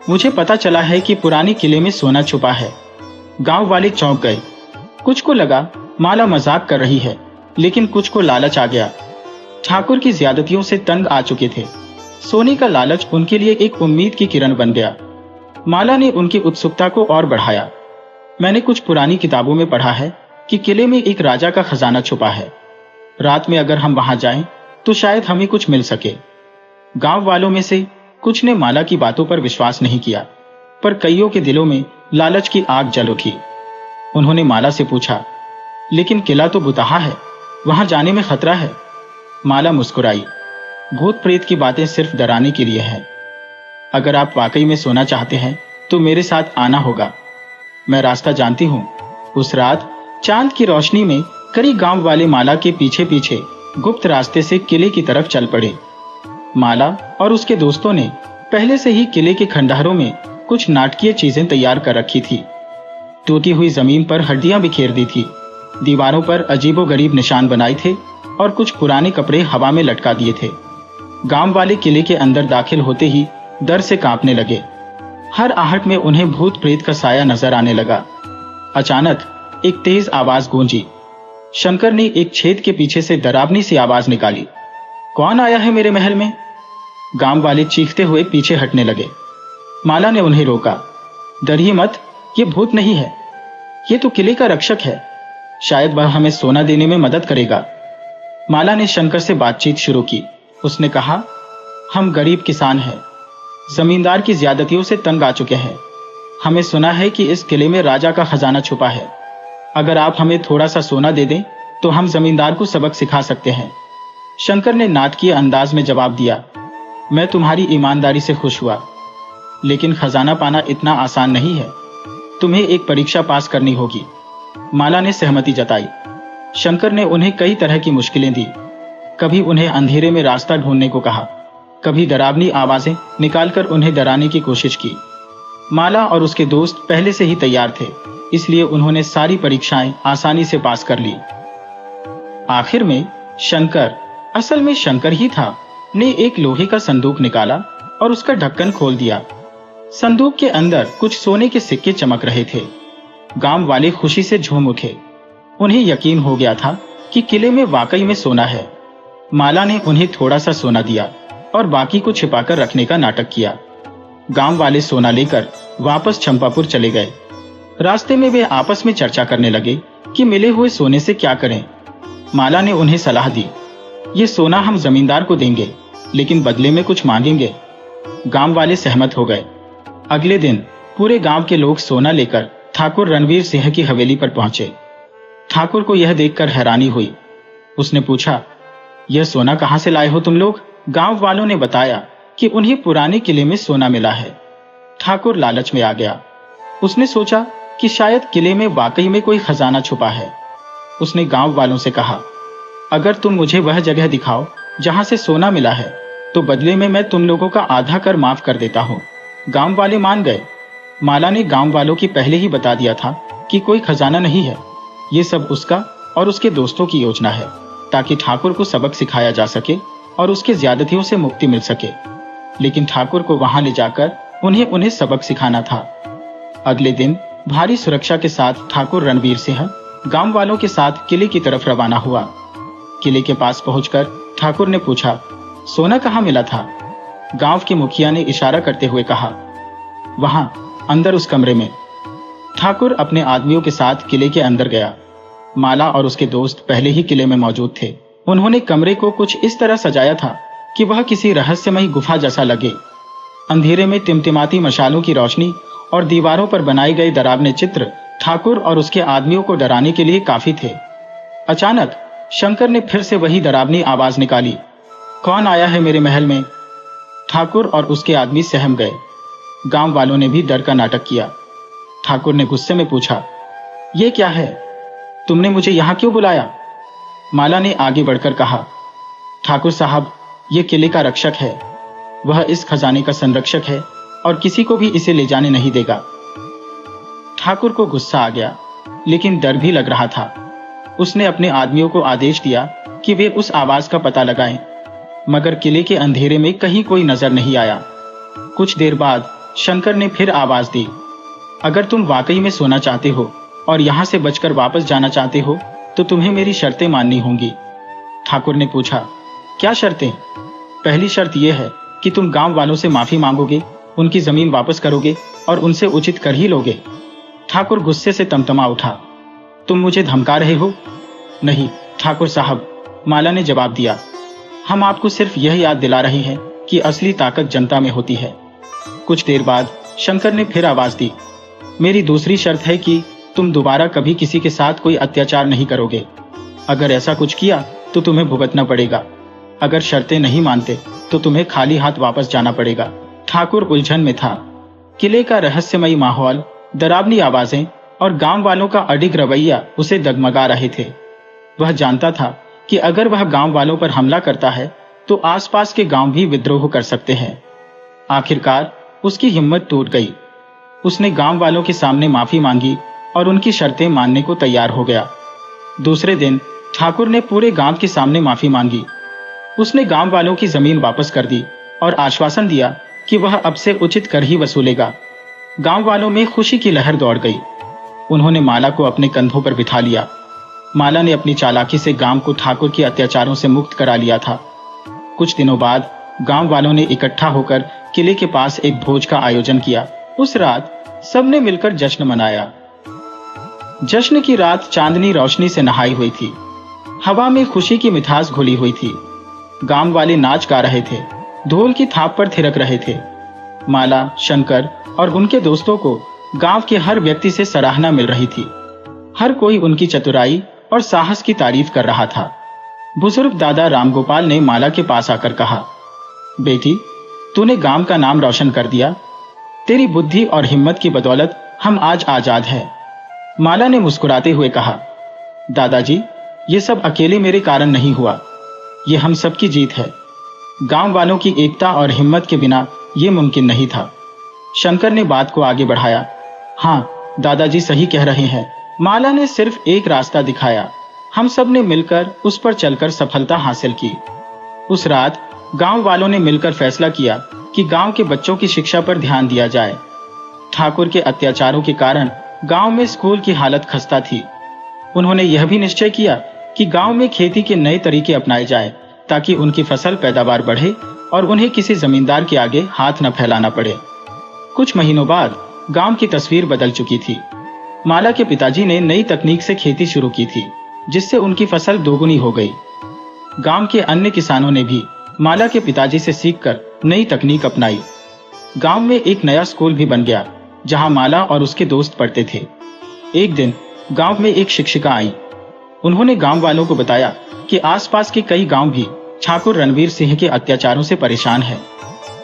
[SPEAKER 1] मुझे पता चला है कि पुराने किले में सोना छुपा है। गांव वाले चौंक गए। कुछ को लगा माला मजाक कर रही है, लेकिन कुछ को लालच आ गया। ठाकुर की ज्यादतियों से तंग आ चुके थे। सोने का लालच उनके लिए एक उम्मीद की किरण बन गया। माला ने उनकी उत्सुकता को और बढ़ाया। मैंने कुछ पुरानी किताबों में पढ़ा है कि किले में एक राजा का खजाना छुपा है। रात में अगर हम वहां जाएं तो शायद हमें कुछ मिल सके। गांव वालों में से कुछ ने माला की बातों पर विश्वास नहीं किया, पर कईयों के दिलों में लालच की आग जल उठी। उन्होंने माला से पूछा, लेकिन किला तो बुतहा है, वहां जाने में खतरा है। माला मुस्कुराई। भूत प्रेत की बातें सिर्फ डराने के लिए है। अगर आप वाकई में सोना चाहते हैं तो मेरे साथ आना होगा। मैं रास्ता जानती हूँ। उस रात चांद की रोशनी में कई गांव वाले माला के पीछे पीछे गुप्त रास्ते से किले की तरफ चल पड़े। माला और उसके दोस्तों ने पहले से ही किले के खंडहरों में कुछ नाटकीय चीजें तैयार कर रखी थी। टूटी हुई जमीन पर हड्डियां बिखेर दी थी, दीवारों पर अजीबोगरीब निशान बनाए थे और कुछ पुराने कपड़े हवा में लटका दिए थे। गांव वाले किले के अंदर दाखिल होते ही डर से कांपने लगे। हर आहट में उन्हें भूत प्रेत का साया नजर आने लगा। अचानक एक तेज आवाज गूंजी। शंकर ने एक छेद के पीछे से डरावनी सी आवाज निकाली, कौन आया है मेरे महल में? गांव वाले चीखते हुए पीछे हटने लगे। माला ने उन्हें रोका। डरिए मत, ये भूत नहीं है, ये तो किले का रक्षक है। शायद वह हमें सोना देने में मदद करेगा। माला ने शंकर से बातचीत शुरू की। उसने कहा, हम गरीब किसान हैं, जमींदार की ज्यादतियों से तंग आ चुके हैं। हमें सुना है कि इस किले में राजा का खजाना छुपा है। अगर आप हमें थोड़ा सा सोना दे दें तो हम जमींदार को सबक सिखा सकते हैं। शंकर ने नाटकीय अंदाज में जवाब दिया, मैं तुम्हारी ईमानदारी से खुश हुआ, लेकिन खजाना पाना इतना आसान नहीं है। तुम्हें एक परीक्षा पास करनी होगी। माला ने सहमति जताई। शंकर ने उन्हें कई तरह की मुश्किलें दी। कभी उन्हें अंधेरे में रास्ता ढूंढने को कहा, कभी डरावनी आवाजें निकालकर उन्हें डराने की कोशिश की। माला और उसके दोस्त पहले से ही तैयार थे, इसलिए उन्होंने सारी परीक्षाएं आसानी से पास कर ली। आखिर में शंकर, असल में शंकर ही था, ने एक लोहे का संदूक निकाला और उसका ढक्कन खोल दिया। संदूक के अंदर कुछ सोने के सिक्के चमक रहे थे। गांव वाले खुशी से झूम उठे। उन्हें यकीन हो गया था कि किले में वाकई में सोना है। माला ने उन्हें थोड़ा सा सोना दिया और बाकी को छिपाकर रखने का नाटक किया। गांव वाले सोना लेकर वापस चंपापुर चले गए। रास्ते में वे आपस में चर्चा करने लगे कि मिले हुए सोने से क्या करें। माला ने उन्हें सलाह दी, ये सोना हम जमींदार को देंगे, लेकिन बदले में कुछ मांगेंगे। गांव वाले सहमत हो गए। अगले दिन पूरे गांव के लोग सोना लेकर ठाकुर रणवीर सिंह की हवेली पर पहुंचे। ठाकुर को यह देखकर हैरानी हुई। उसने पूछा, यह सोना कहां से लाए हो तुम लोग? गांव वालों ने बताया कि उन्हें पुराने किले में सोना मिला है। ठाकुर लालच में आ गया। उसने सोचा कि शायद किले में वाकई में कोई खजाना छुपा है। उसने गांव वालों से कहा, अगर तुम मुझे वह जगह दिखाओ जहां से सोना मिला है तो बदले में मैं तुम लोगों का आधा कर माफ कर देता हूं। गांव वाले मान गए। माला ने गांव वालों की पहले ही बता दिया था कि कोई खजाना नहीं है, ये सब उसका और उसके दोस्तों की योजना है, ताकि ठाकुर को सबक सिखाया जा सके और उसके ज्यादतियों से मुक्ति मिल सके। लेकिन ठाकुर को वहां ले जाकर उन्हें सबक सिखाना था। अगले दिन भारी सुरक्षा के साथ ठाकुर रणवीर सिंह गांव वालों के साथ किले की तरफ रवाना हुआ। किले के पास पहुंचकर ठाकुर ने पूछा, सोना कहाँ मिला था? गांव के मुखिया ने इशारा करते हुए कहा, वहां अंदर उस कमरे में ठाकुर अपने आदमियों के साथ किले के अंदर गया। माला और उसके दोस्त पहले ही किले में मौजूद थे। उन्होंने कमरे को कुछ इस तरह सजाया था कि वह किसी रहस्यमयी गुफा जैसा लगे। अंधेरे में टिमटिमाती मशालों की रोशनी और दीवारों पर बनाए गए डरावने चित्र ठाकुर और उसके आदमियों को डराने के लिए काफी थे। अचानक शंकर ने फिर से वही डरावनी आवाज निकाली, कौन आया है मेरे महल में? ठाकुर और उसके आदमी सहम गए। गांव वालों ने भी डर का नाटक किया। ठाकुर ने गुस्से में पूछा, ये क्या है? तुमने मुझे यहां क्यों बुलाया? माला ने आगे बढ़कर कहा, ठाकुर साहब, ये किले का रक्षक है। वह इस खजाने का संरक्षक है और किसी को भी इसे ले जाने नहीं देगा। ठाकुर को गुस्सा आ गया, लेकिन डर भी लग रहा था। उसने अपने आदमियों को आदेश दिया कि वे उस आवाज का पता लगाएं, मगर किले के अंधेरे में कहीं कोई नजर नहीं आया। कुछ देर बाद शंकर ने फिर आवाज दी, अगर तुम वाकई में सोना चाहते हो और यहां से बचकर वापस जाना चाहते हो तो तुम्हें मेरी शर्तें माननी होंगी। ठाकुर ने पूछा, क्या शर्तें? पहली शर्त यह है कि तुम गांव वालों से माफी मांगोगे, उनकी जमीन वापस करोगे और उनसे उचित कर ही लोगे। ठाकुर गुस्से से तमतमा उठा, तुम मुझे धमका रहे हो? नहीं ठाकुर साहब, माला ने जवाब दिया, हम आपको सिर्फ यह याद दिला रहे हैं कि असली ताकत जनता में होती है। कुछ देर बाद शंकर ने फिर आवाज दी, मेरी दूसरी शर्त है कि तुम दोबारा कभी किसी के साथ कोई अत्याचार नहीं करोगे। अगर ऐसा कुछ किया तो तुम्हें भुगतना पड़ेगा। अगर शर्तें नहीं मानते तो तुम्हें खाली हाथ वापस जाना पड़ेगा। ठाकुर उलझन में था। किले का रहस्यमयी माहौल, डरावनी आवाजें और गांव वालों का अडिग रवैया उसे डगमगा रहे थे। वह जानता था कि अगर वह गांव वालों पर हमला करता है तो आसपास के गांव भी विद्रोह कर सकते हैं। आखिरकार उसकी हिम्मत टूट गई। उसने गांव वालों के सामने माफी मांगी और उनकी शर्तें मानने को तैयार हो गया। दूसरे दिन ठाकुर ने पूरे गांव के सामने माफी मांगी। उसने गांव वालों की जमीन वापस कर दी और आश्वासन दिया कि वह अब से उचित कर ही वसूलेगा। गांव वालों में खुशी की लहर दौड़ गई। उन्होंने माला को अपने कंधों पर बिठा लिया। माला ने अपनी चालाकी से गांव को ठाकुर के अत्याचारों से मुक्त करा लिया था। कुछ दिनों बाद गांव वालों ने इकट्ठा होकर किले के पास एक भोज का आयोजन किया। उस रात सबने मिलकर जश्न मनाया। जश्न की रात चांदनी रोशनी से नहाई हुई थी। हवा में खुशी की मिठास घुली हुई थी। गांव वाले नाच गा रहे थे, ढोल की थाप पर थिरक रहे थे। माला, शंकर और उनके दोस्तों को गांव के हर व्यक्ति से सराहना मिल रही थी। हर कोई उनकी चतुराई और साहस की तारीफ कर रहा था। बुजुर्ग दादा रामगोपाल ने माला के पास आकर कहा, बेटी, तूने गांव का नाम रोशन कर दिया। तेरी बुद्धि और हिम्मत की बदौलत हम आज आजाद हैं। माला ने मुस्कुराते हुए कहा, दादाजी, ये सब अकेले मेरे कारण नहीं हुआ, ये हम सबकी जीत है। गांव वालों की एकता और हिम्मत के बिना ये मुमकिन नहीं था। शंकर ने बात को आगे बढ़ाया, हाँ, दादाजी सही कह रहे हैं। माला ने सिर्फ एक रास्ता दिखाया। हम सब ने मिलकर उस पर चलकर सफलता हासिल की। उस रात गांव वालों ने मिलकर फैसला किया कि गांव के बच्चों की शिक्षा पर ध्यान दिया जाए। ठाकुर के अत्याचारों के कारण गांव में स्कूल की हालत खस्ता थी। उन्होंने यह भी निश्चय किया कि गांव में खेती के नए तरीके अपनाए जाए ताकि उनकी फसल पैदावार बढ़े और उन्हें किसी जमींदार के आगे हाथ न फैलाना पड़े। कुछ महीनों बाद गांव की तस्वीर बदल चुकी थी। माला के पिताजी ने नई तकनीक से खेती शुरू की थी, जिससे उनकी फसल दोगुनी हो गई। गांव के अन्य किसानों ने भी माला के पिताजी से सीखकर नई तकनीक अपनाई। गांव में एक नया स्कूल भी बन गया, जहां माला और उसके दोस्त पढ़ते थे। एक दिन गांव में एक शिक्षिका आई। उन्होंने गांव वालों को बताया कि आसपास के कई गांव भी ठाकुर रणवीर सिंह के अत्याचारों से परेशान हैं।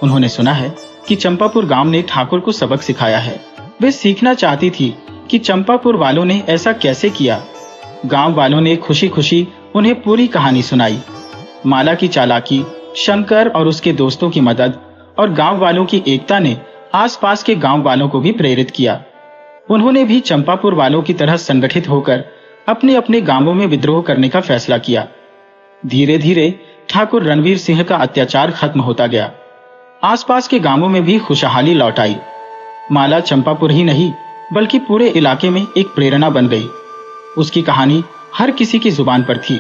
[SPEAKER 1] उन्होंने सुना है कि चंपापुर गांव ने ठाकुर को सबक सिखाया है। वे सीखना चाहती थी कि चंपापुर वालों ने ऐसा कैसे किया। गांव वालों ने खुशी खुशी उन्हें पूरी कहानी सुनाई। माला की चालाकी, शंकर और उसके दोस्तों की मदद और गांव वालों की एकता ने आसपास के गांव वालों को भी प्रेरित किया। उन्होंने भी चंपापुर वालों की तरह संगठित होकर अपने अपने गांवों में विद्रोह करने का फैसला किया। धीरे धीरे ठाकुर रणवीर सिंह का अत्याचार खत्म होता गया। आसपास के गांवों में भी खुशहाली लौट आई। माला चंपापुर ही नहीं बल्कि पूरे इलाके में एक प्रेरणा बन गई। उसकी कहानी हर किसी की जुबान पर थी।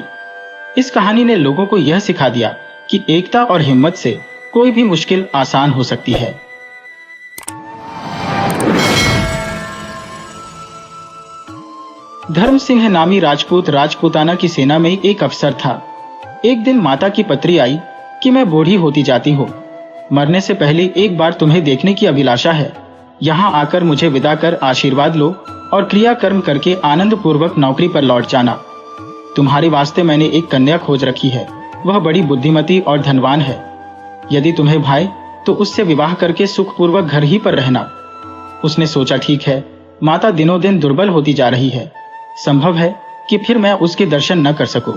[SPEAKER 1] इस कहानी ने लोगों को यह सिखा दिया कि एकता और हिम्मत से कोई भी मुश्किल आसान हो सकती है। धर्म सिंह नामी राजपूत राजपूताना की सेना में एक अफसर था। एक दिन माता की पत्री आई कि मैं बूढ़ी होती जाती हूँ, मरने से पहले एक बार तुम्हें देखने की अभिलाषा है। यहाँ आकर मुझे विदा कर आशीर्वाद लो और क्रियाकर्म करके आनंद पूर्वक नौकरी पर लौट जाना। तुम्हारे वास्ते मैंने एक कन्या खोज रखी है, वह बड़ी बुद्धिमती और धनवान है। यदि तुम्हें भाए तो उससे विवाह करके सुखपूर्वक घर ही पर रहना। उसने सोचा, ठीक है, माता दिनों दिन दुर्बल होती जा रही है, संभव है कि फिर मैं उसके दर्शन न कर सकूं,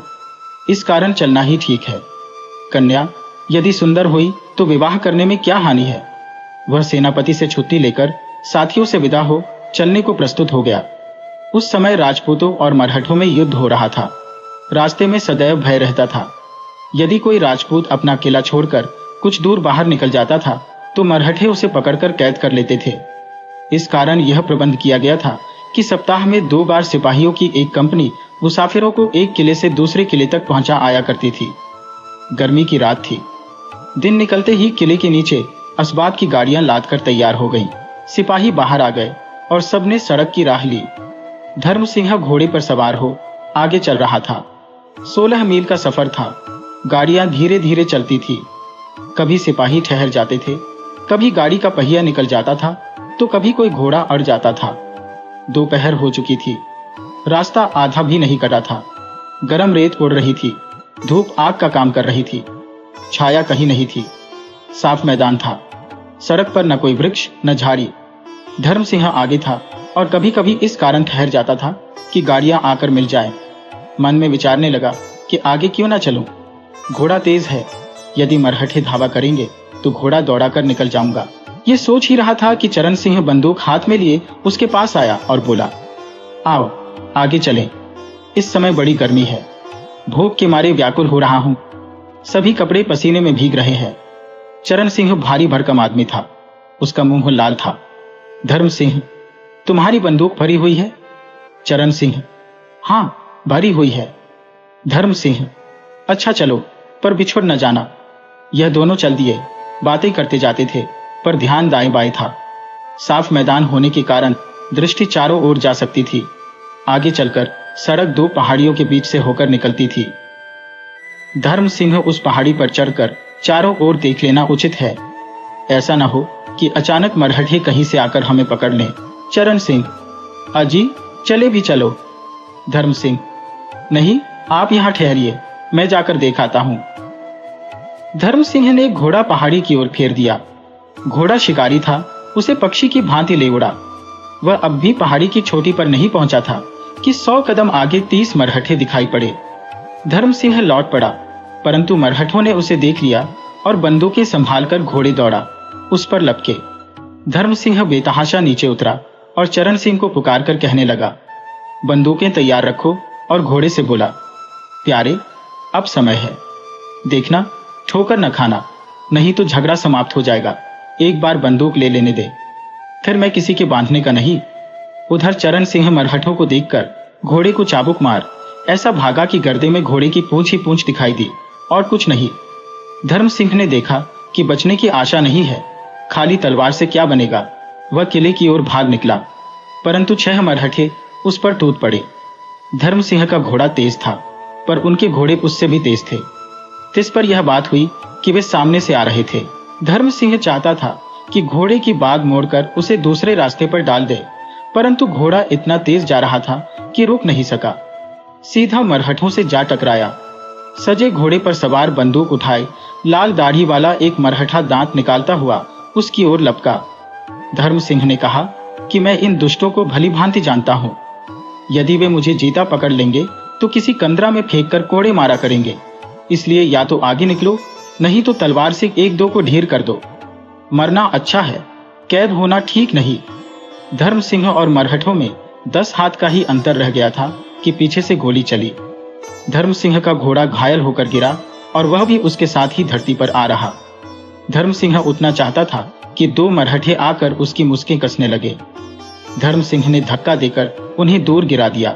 [SPEAKER 1] इस कारण चलना ही ठीक है। कन्या यदि सुंदर हुई तो विवाह करने में क्या हानि है। वह सेनापति से छुट्टी लेकर साथियों से विदा हो चलने को प्रस्तुत हो गया। उस समय राजपूतों और मरहठों में युद्ध हो रहा था। रास्ते में सदैव भय रहता था। यदि कोई राजपूत अपना किला छोड़कर कुछ दूर बाहर निकल जाता था तो मरहठे उसे पकड़कर कैद कर लेते थे। इस कारण यह प्रबंध किया गया था कि सप्ताह में 2 बार सिपाहियों की एक कंपनी मुसाफिरों को एक किले से दूसरे किले तक पहुंचा आया करती थी। गर्मी की रात थी। दिन निकलते ही किले के नीचे असबाब की गाड़ियां लादकर तैयार हो गईं। सिपाही बाहर आ गए और सबने सड़क की राह ली। धर्म सिंह घोड़े पर सवार हो आगे चल रहा था। 16 मील का सफर था। गाड़ियां धीरे धीरे चलती थी। कभी सिपाही ठहर जाते थे, कभी गाड़ी का पहिया निकल जाता था तो कभी कोई घोड़ा अड़ जाता था। दोपहर हो चुकी थी। रास्ता आधा भी नहीं कटा था। गरम रेत उड़ रही थी। धूप आग का काम कर रही थी। छाया कहीं नहीं थी। साफ मैदान था। सड़क पर न कोई वृक्ष न झाड़ी। धर्म सिंह आगे था और कभी कभी इस कारण ठहर जाता था कि गाड़ियां आकर मिल जाए। मन में विचारने लगा कि आगे क्यों ना चलूं। घोड़ा तेज है, यदि मरहठे धावा करेंगे तो घोड़ा दौड़ाकर निकल जाऊंगा। ये सोच ही रहा था कि चरण सिंह बंदूक हाथ में लिए उसके पास आया और बोला, आओ आगे चलें। इस समय बड़ी गर्मी है, भूख के मारे व्याकुल हो रहा हूं। सभी कपड़े पसीने में भीग रहे हैं। चरण सिंह भारी भरकम आदमी था। उसका मुंह लाल था। धर्म सिंह, तुम्हारी बंदूक भरी हुई है? चरण सिंह, हाँ भरी हुई है। धर्म सिंह, अच्छा चलो, पर बिछुड़ न जाना। यह दोनों चल दिए। बातें करते जाते थे पर ध्यान दाएं बाएं था। साफ मैदान होने के कारण दृष्टि चारों ओर जा सकती थी। आगे चलकर सड़क 2 पहाड़ियों के बीच से होकर निकलती थी। धर्म सिंह उस पहाड़ी पर चढ़कर चारों ओर देख लेना उचित है। ऐसा न हो कि अचानक मरहठे कहीं से आकर हमें पकड़ लें। चरण सिंह, अजी चले भी चलो। धर्म सिंह, नहीं, आप यहां ठहरिए, मैं जाकर देख आता हूं। धर्म सिंह ने घोड़ा पहाड़ी की ओर फेर दिया। घोड़ा शिकारी था, उसे पक्षी की भांति ले उड़ा। वह अब भी पहाड़ी की चोटी पर नहीं पहुंचा था कि 100 कदम आगे 30 मरहठे दिखाई पड़े। धर्म सिंह लौट पड़ा, परंतु मरहठों ने उसे देख लिया और बंदूकें संभालकर घोड़े दौड़ा उस पर लपके। धर्म सिंह बेतहाशा नीचे उतरा और चरण सिंह को पुकार कर कहने लगा, बंदूकें तैयार रखो, और घोड़े से बोला, प्यारे अब समय है, देखना ठोकर न खाना, नहीं तो झगड़ा समाप्त हो जाएगा। एक बार बंदूक ले लेने दे, फिर मैं किसी के बांधने का नहीं। उधर चरण सिंह मरहठों को देखकर घोड़े को चाबुक मार ऐसा भागा कि गर्दे में घोड़े की पूंछ ही पूंछ दिखाई दी और कुछ नहीं। धर्म सिंह ने देखा कि बचने की आशा नहीं है, खाली तलवार से क्या बनेगा। वह किले की ओर भाग निकला, परंतु 6 मरहठे उस पर टूट पड़े। धर्म सिंह का घोड़ा तेज था, पर उनके घोड़े उससे भी तेज थे। तिस पर यह बात हुई कि वे सामने से आ रहे थे। धर्म सिंह चाहता था कि घोड़े की बाग मोड़कर उसे दूसरे रास्ते पर डाल दे, परंतु घोड़ा इतना तेज जा रहा था कि रुक नहीं सका। सीधा मरहठों से जा टकराया। सजे घोड़े पर सवार बंदूक उठाए लाल दाढ़ी वाला एक मरहठा दांत निकालता हुआ उसकी ओर लपका। धर्म सिंह ने कहा कि मैं इन दुष्टों को भली भांति जानता हूं। यदि वे मुझे जीता पकड़ लेंगे तो किसी कंदरा में फेंककर कोड़े मारा करेंगे, इसलिए या तो आगे निकलो, नहीं तो तलवार से 1-2 को ढेर कर दो। मरना अच्छा है, कैद होना ठीक नहीं। धर्म सिंह और मरहठों में 10 हाथ का ही अंतर रह गया था कि पीछे से गोली चली। धर्म सिंह का घोड़ा घायल होकर गिरा और वह भी उसके साथ ही धरती पर आ रहा। धर्म सिंह उतना चाहता था कि 2 मरहठे आकर उसकी मुस्कें कसने लगे। धर्म सिंह ने धक्का देकर उन्हें दूर गिरा दिया,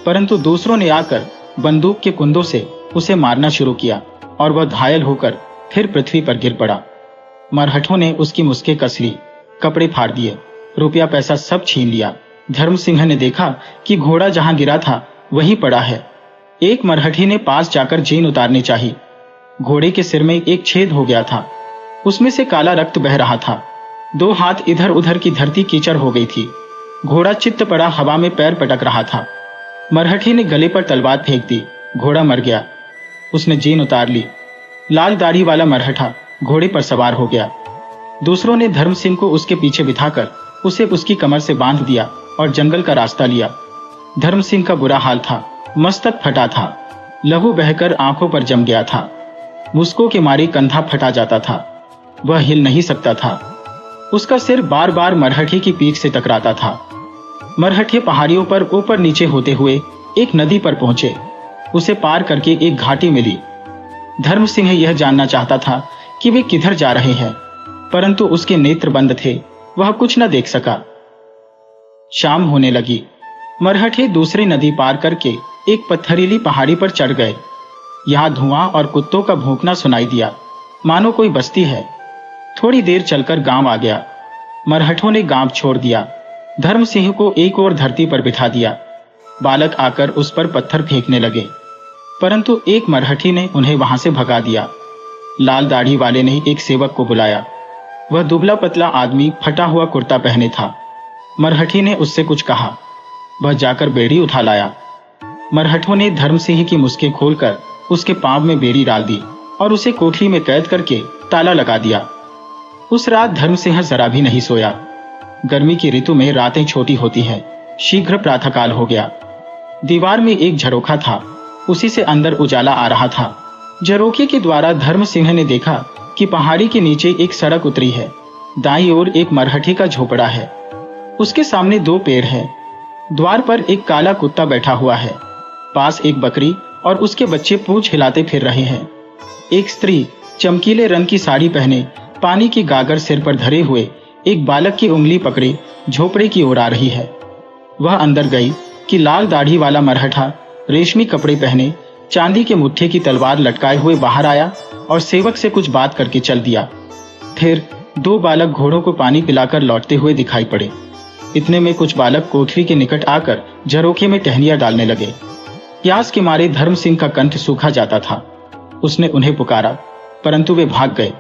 [SPEAKER 1] परंतु दूसरों ने आकर बंदूक के कुंदों से उसे मारना शुरू किया और वह घायल होकर फिर पृथ्वी पर गिर पड़ा। मरहठों ने उसकी मुस्कें कस ली, कपड़े फाड़ दिए, रुपया पैसा सब छीन लिया। धर्म सिंह ने देखा कि घोड़ा जहां गिरा था वहीं पड़ा है। एक मरहठी ने पास जाकर जीन उतारनी चाहिए। घोड़े के सिर में एक छेद हो गया था, उसमें से काला रक्त बह रहा था। 2 हाथ इधर उधर की धरती कीचड़ हो गई थी। घोड़ा चित्त पड़ा हवा में पैर पटक रहा था। मरहठी ने गले पर तलवार फेंक दी। घोड़ा मर गया। उसने जीन उतार ली। लाल दाढ़ी वाला मरहठा घोड़े पर सवार हो गया। दूसरों ने धर्म सिंह को उसके पीछे बिठाकर उसे उसकी कमर से बांध दिया और जंगल का रास्ता लिया। धर्म सिंह का बुरा हाल था, मस्तक फटा था, लहू बहकर आंखों पर जम गया था। मुस्कों के मारे कंधा फटा जाता था, वह हिल नहीं सकता था। उसका सिर बार बार मरहठी की पीठ से टकराता था। मरहठे पहाड़ियों पर ऊपर नीचे होते हुए एक नदी पर पहुंचे। उसे पार करके एक घाटी मिली। धर्म सिंह यह जानना चाहता था कि वे किधर जा रहे हैं, परंतु उसके नेत्र बंद थे, वह कुछ न देख सका। शाम होने लगी। मरहठे दूसरी नदी पार करके एक पत्थरीली पहाड़ी पर चढ़ गए। यहाँ धुआं और कुत्तों का भौंकना सुनाई दिया, मानो कोई बस्ती है। थोड़ी देर चलकर गांव आ गया। मरहठों ने गांव छोड़ दिया। धर्म सिंह को एक और धरती पर बिठा दिया। बालक आकर उस पर पत्थर फेंकने लगे, परंतु एक मरहठी ने उन्हें वहां से भगा दिया। लाल दाढ़ी वाले ने एक सेवक को बुलाया। वह दुबला पतला आदमी फटा हुआ कुर्ता पहने था। मरहठी ने उससे कुछ कहा। वह जाकर बेड़ी उठा लाया। मरहठों ने धर्म सिंह की मुस्कें खोलकर उसके पांव में बेड़ी डाल दी और उसे कोठरी में कैद करके ताला लगा दिया। उस रात धर्म सिंह जरा भी नहीं सोया। गर्मी की ऋतु में रातें छोटी होती हैं। शीघ्र प्रातःकाल हो गया। दीवार में एक झरोखा था, उसी से अंदर उजाला आ रहा था। झरोखे के द्वारा धर्म सिंह ने देखा कि पहाड़ी के नीचे एक सड़क उतरी है। दाईं ओर एक मरहठी का झोपड़ा है, उसके सामने 2 पेड़ हैं। द्वार पर एक काला कुत्ता बैठा हुआ है। पास एक बकरी और उसके बच्चे पूंछ हिलाते फिर रहे हैं। एक स्त्री चमकीले रंग की साड़ी पहने, पानी की गागर सिर पर धरे हुए एक बालक की उंगली पकड़े झोपड़े की ओर आ रही है। वह अंदर गई कि लाल दाढ़ी वाला मरहठा रेशमी कपड़े पहने, चांदी के मुट्ठे की तलवार लटकाए हुए बाहर आया और सेवक से कुछ बात करके चल दिया। फिर 2 बालक घोड़ों को पानी पिलाकर लौटते हुए दिखाई पड़े। इतने में कुछ बालक कोठरी के निकट आकर झरोखे में टहनियां डालने लगे। प्यास के मारे धर्म सिंह का कंठ सूखा जाता था। उसने उन्हें पुकारा, परंतु वे भाग गए।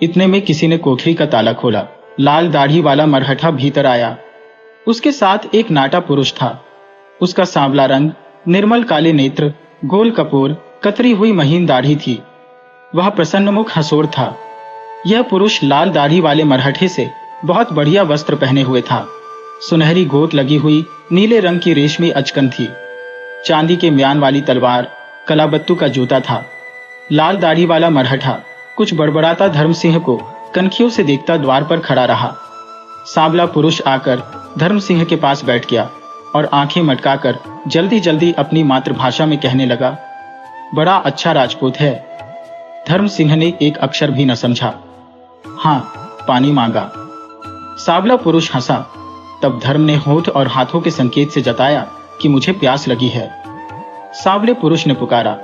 [SPEAKER 1] इतने में किसी ने कोठरी का ताला खोला। लाल दाढ़ी वाला मरहठा भीतर आया। उसके साथ एक नाटा पुरुष था। उसका सांवला रंग, निर्मल काले नेत्र, गोल कपूर, कतरी हुई महीन दाढ़ी थी। वह प्रसन्नमुख हंसोड़ था। यह पुरुष लाल दाढ़ी वाले मरहठे से बहुत बढ़िया वस्त्र पहने हुए था। सुनहरी गोट लगी हुई नीले रंग की रेशमी अचकन थी। चांदी के म्यान वाली तलवार, कलाबत्तू का जूता था। लाल दाढ़ी वाला मरहठा कुछ बड़बड़ाता धर्म सिंह को कनखियों से देखता द्वार पर खड़ा रहा। सांवला पुरुष आकर धर्म सिंह के पास बैठ गया और आंखें मटकाकर जल्दी जल्दी अपनी मातृभाषा में कहने लगा, बड़ा अच्छा राजपूत है। धर्म सिंह ने एक अक्षर भी न समझा। हाँ, पानी मांगा। सांवला पुरुष हंसा। तब धर्म ने होठ और हाथों के संकेत से जताया कि मुझे प्यास लगी है। सांवले पुरुष ने पुकारा,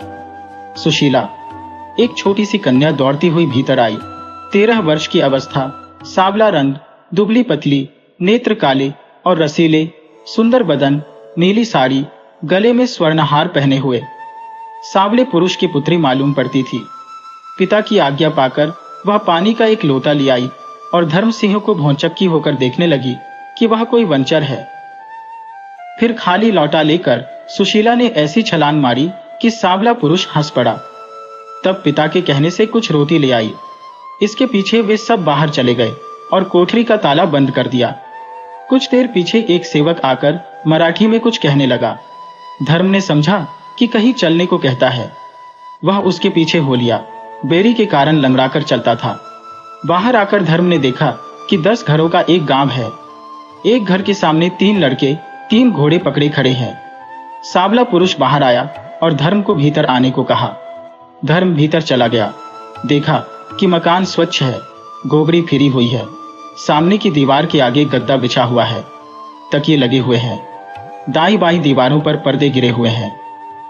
[SPEAKER 1] सुशीला। एक छोटी सी कन्या दौड़ती हुई भीतर आई। 13 वर्ष की अवस्था, सांवला रंग, दुबली पतली, नेत्र काले और रसीले, सुंदर बदन, नीली साड़ी, गले में स्वर्णहार पहने हुए। सांवले पुरुष की पुत्री मालूम पड़ती थी। पिता की आज्ञा पाकर वह पानी का एक लोटा ले आई और धर्म सिंह को भौचक्की होकर देखने लगी कि वह कोई वंचर है। फिर खाली लौटा लेकर सुशीला ने ऐसी छलांग मारी कि सांवला पुरुष हंस पड़ा। तब पिता के कहने से कुछ रोटी ले आई। इसके पीछे वे सब बाहर चले गए और कोठरी का ताला बंद कर दिया। कुछ देर पीछे एक सेवक आकर मराठी में कुछ कहने लगा। धर्म ने समझा कि कहीं चलने को कहता है। वह उसके पीछे हो लिया। बेड़ी के कारण लंगड़ाकर चलता था। बाहर आकर धर्म ने देखा कि 10 घरों का एक गांव है। एक घर के सामने 3 लड़के 3 घोड़े पकड़े खड़े हैं। सांवला पुरुष बाहर आया और धर्म को भीतर आने को कहा। धर्म भीतर चला गया। देखा कि मकान स्वच्छ है, गोबरी फिरी हुई है। सामने की दीवार के आगे गद्दा बिछा हुआ है, तकिए लगे हुए हैं। दाईं बाईं दीवारों पर पर्दे गिरे हुए हैं।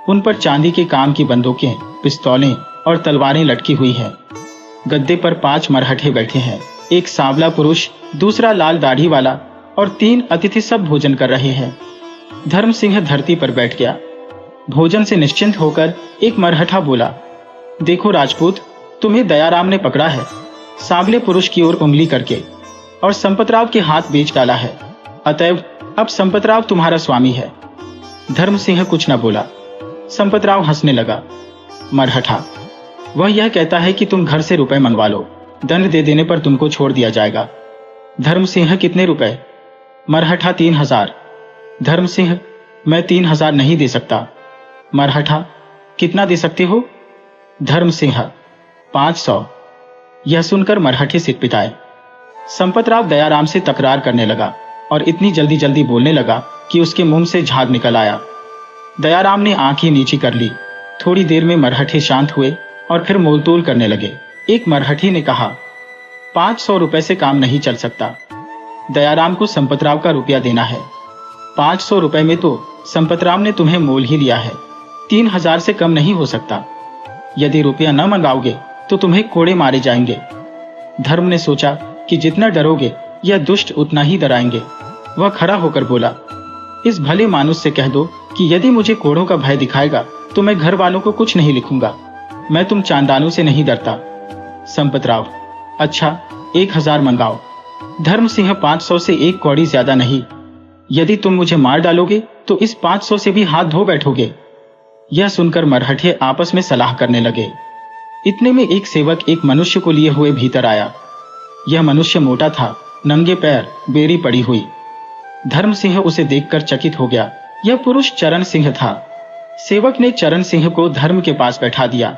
[SPEAKER 1] उन पर चांदी के काम की बंदूकें, पिस्तौलें और तलवारें लटकी हुई हैं। गद्दे पर 5 मरहठे बैठे हैं। एक सांवला पुरुष, दूसरा लाल दाढ़ी वाला और 3 अतिथि सब भोजन कर रहे हैं। धर्म सिंह धरती पर बैठ गया। भोजन से निश्चिंत होकर एक मरहठा बोला, देखो राजपूत, तुम्हें दयाराम ने पकड़ा है, सांवले पुरुष की ओर उंगली करके, और संपतराव के हाथ बेच डाला है। अतएव अब संपतराव तुम्हारा स्वामी है। धर्म सिंह कुछ न बोला। संपतराव हंसने लगा। मरहठा, वह यह कहता है कि तुम घर से रुपए मंगवा लो, दंड दे देने पर तुमको छोड़ दिया जाएगा। धर्म सिंह, कितने रुपए? मरहठा, 3000। धर्म सिंह, मैं 3000 नहीं दे सकता। मरहठा, कितना दे सकते हो? धर्म सिंह, 500। यह सुनकर मरहठे सिटपिटाए। संपतराव दयाराम से तकरार करने लगा और इतनी जल्दी जल्दी बोलने लगा कि उसके मुंह से झाग निकल आया। दयाराम ने आंखें नीची कर ली। थोड़ी देर में मरहठे शांत हुए और फिर मोलतोल करने लगे। एक मरहठी ने कहा, 500 रुपए से काम नहीं चल सकता। दयाराम को संपतराव का रुपया देना है। 500 रुपए में तो संपतराव ने तुम्हें मोल ही लिया है। 3000 से कम नहीं हो सकता। यदि रुपया न मंगाओगे तो तुम्हें कोड़े मारे जाएंगे। धर्म ने सोचा कि जितना डरोगे यह दुष्ट उतना ही डराएंगे। वह खड़ा होकर बोला, इस भले मानुष से कह दो कि यदि मुझे कोड़ों का भय दिखाएगा तो मैं घर वालों को कुछ नहीं लिखूंगा। मैं तुम चांदानों से नहीं डरता। संपतराव, अच्छा 1000 मंगाओ। धर्म सिंह, 500 से 1 कौड़ी ज्यादा नहीं। यदि तुम मुझे मार डालोगे तो इस 500 से भी हाथ धो बैठोगे। यह सुनकर मरहठे आपस में सलाह करने लगे। इतने में एक सेवक एक मनुष्य को लिए हुए भीतर आया। यह मनुष्य मोटा था, नंगे पैर, बेड़ी पड़ी हुई। धर्म सिंह उसे देखकर चकित हो गया। यह पुरुष चरण सिंह था। सेवक ने चरण सिंह को धर्म के पास बैठा दिया।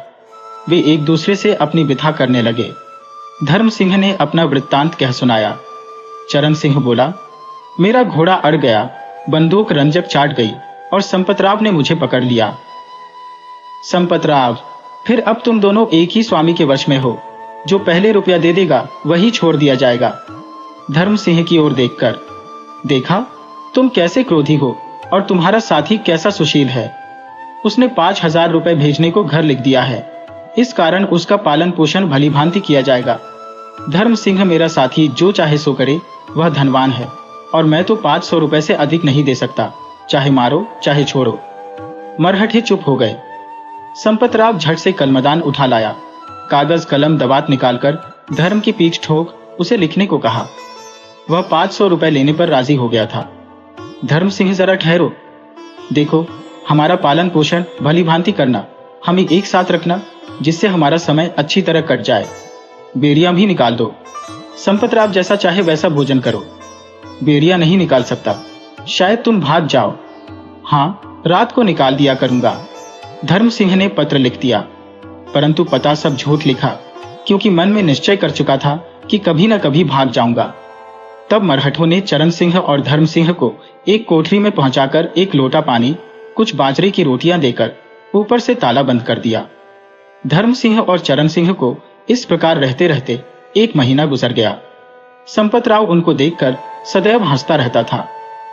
[SPEAKER 1] वे एक दूसरे से अपनी व्यथा करने लगे। धर्म सिंह ने अपना वृत्तांत कह सुनाया। चरण सिंह बोला, मेरा घोड़ा अड़ गया, बंदूक रंजक चाट गई और संपतराव ने मुझे पकड़ लिया। संपतराव, फिर अब तुम दोनों एक ही स्वामी के वश में हो। जो पहले रुपया दे देगा वही छोड़ दिया जाएगा। धर्म सिंह की ओर देखकर, देखा तुम कैसे क्रोधी हो और तुम्हारा साथी कैसा सुशील है। उसने 5000 रुपए भेजने को घर लिख दिया है। इस कारण उसका पालन पोषण भली भांति किया जाएगा। धर्म सिंह मेरा साथी जो चाहे सो करे, वह धनवान है और मैं तो 500 रुपए से अधिक नहीं दे सकता। चाहे मारो चाहे छोड़ो। मरहठे चुप हो गए। संपतराव झट से कलमदान उठा लाया। कागज कलम दवात निकालकर धर्म की पीठ ठोक उसे लिखने को कहा। वह 500 रुपए लेने पर राजी हो गया था। धर्म सिंह, जरा ठहरो। देखो, हमारा पालन पोषण भली भांति करना, हमें एक साथ रखना, जिससे हमारा समय अच्छी तरह कट जाए। बेड़ियां भी निकाल दो। संपतराव जैसा चाहे वैसा भोजन करो। बेड़ियां नहीं निकाल सकता, शायद तुम भाग जाओ। हाँ, रात को निकाल दिया करूंगा। धर्म सिंह ने पत्र लिख दिया, परंतु पता सब झूठ लिखा, क्योंकि मन में निश्चय कर चुका था कि कभी न कभी भाग जाऊंगा। तब मरहठों ने चरण सिंह और धर्म सिंह को एक कोठरी में पहुंचाकर एक लोटा पानी, कुछ बाजरे की रोटियां देकर ऊपर से ताला बंद कर दिया। धर्म सिंह और चरण सिंह को इस प्रकार रहते रहते 1 महीना गुजर गया। संपतराव उनको देखकर सदैव हंसता रहता था,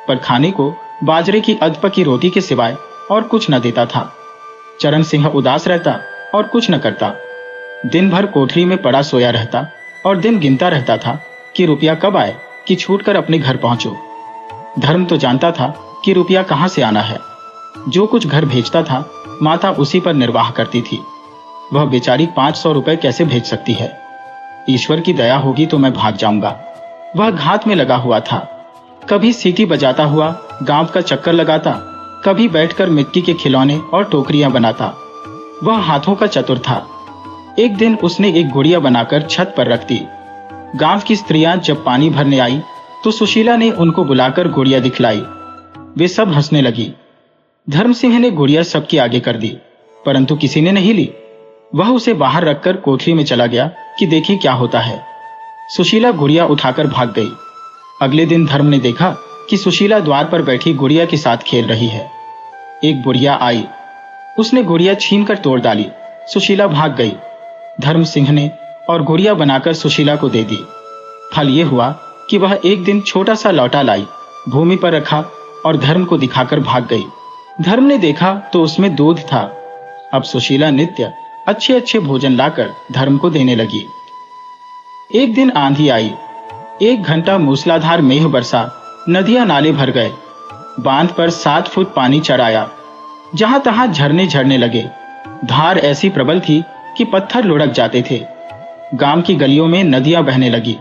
[SPEAKER 1] पर खाने को बाजरे की अधपकी रोटी के सिवाय और कुछ न देता था। चरण सिंह उदास रहता और कुछ न करता। दिन भर कोठरी में पड़ा सोया रहता और दिन गिनता रहता था कि रुपया कब आए कि छूटकर अपने घर पहुंचो। धर्म तो जानता था कि रुपया कहां से आना है। जो कुछ घर भेजता था, माता उसी पर निर्वाह करती थी। वह बेचारी 500 रुपए कैसे भेज सकती है। ईश्वर की दया होगी तो मैं भाग जाऊंगा। वह घात में लगा हुआ था। कभी सीटी बजाता हुआ गांव का चक्कर लगाता, कभी बैठकर मिट्टी के खिलौने और टोकरियां बनाता। वह हाथों का चतुर था। एक दिन उसने एक गुड़िया बनाकर छत पर रख दी। गांव की स्त्रियां जब पानी भरने आई तो सुशीला ने उनको बुलाकर गुड़िया दिखलाई। वे सब हंसने लगी। धर्म सिंह ने गुड़िया सबके आगे कर दी, परंतु किसी ने नहीं ली। वह उसे बाहर रखकर कोठरी में चला गया कि देखी क्या होता है। सुशीला गुड़िया उठाकर भाग गई। अगले दिन धर्म ने देखा कि सुशीला द्वार पर बैठी गुड़िया के साथ खेल रही है। एक बुढ़िया आई, उसने गुड़िया छीनकर तोड़ डाली। सुशीला भाग गई। धर्म सिंह ने और गुड़िया बनाकर सुशीला को दे दी। फल ये हुआ कि वह एक दिन छोटा सा लौटा लाई, भूमि पर रखा और धर्म को दिखाकर भाग गई। धर्म ने देखा तो उसमें दूध था। अब सुशीला नित्य अच्छे अच्छे भोजन लाकर धर्म को देने लगी। एक दिन आंधी आई। 1 घंटा मूसलाधार मेघ बरसा नदियां नाले भर गए। बांध पर 7 फुट पानी चढ़ आया। जहां तहां झरने झरने लगे। धार ऐसी प्रबल थी कि पत्थर लुढ़क जाते थे। गांव की गलियों में नदियां बहने लगी।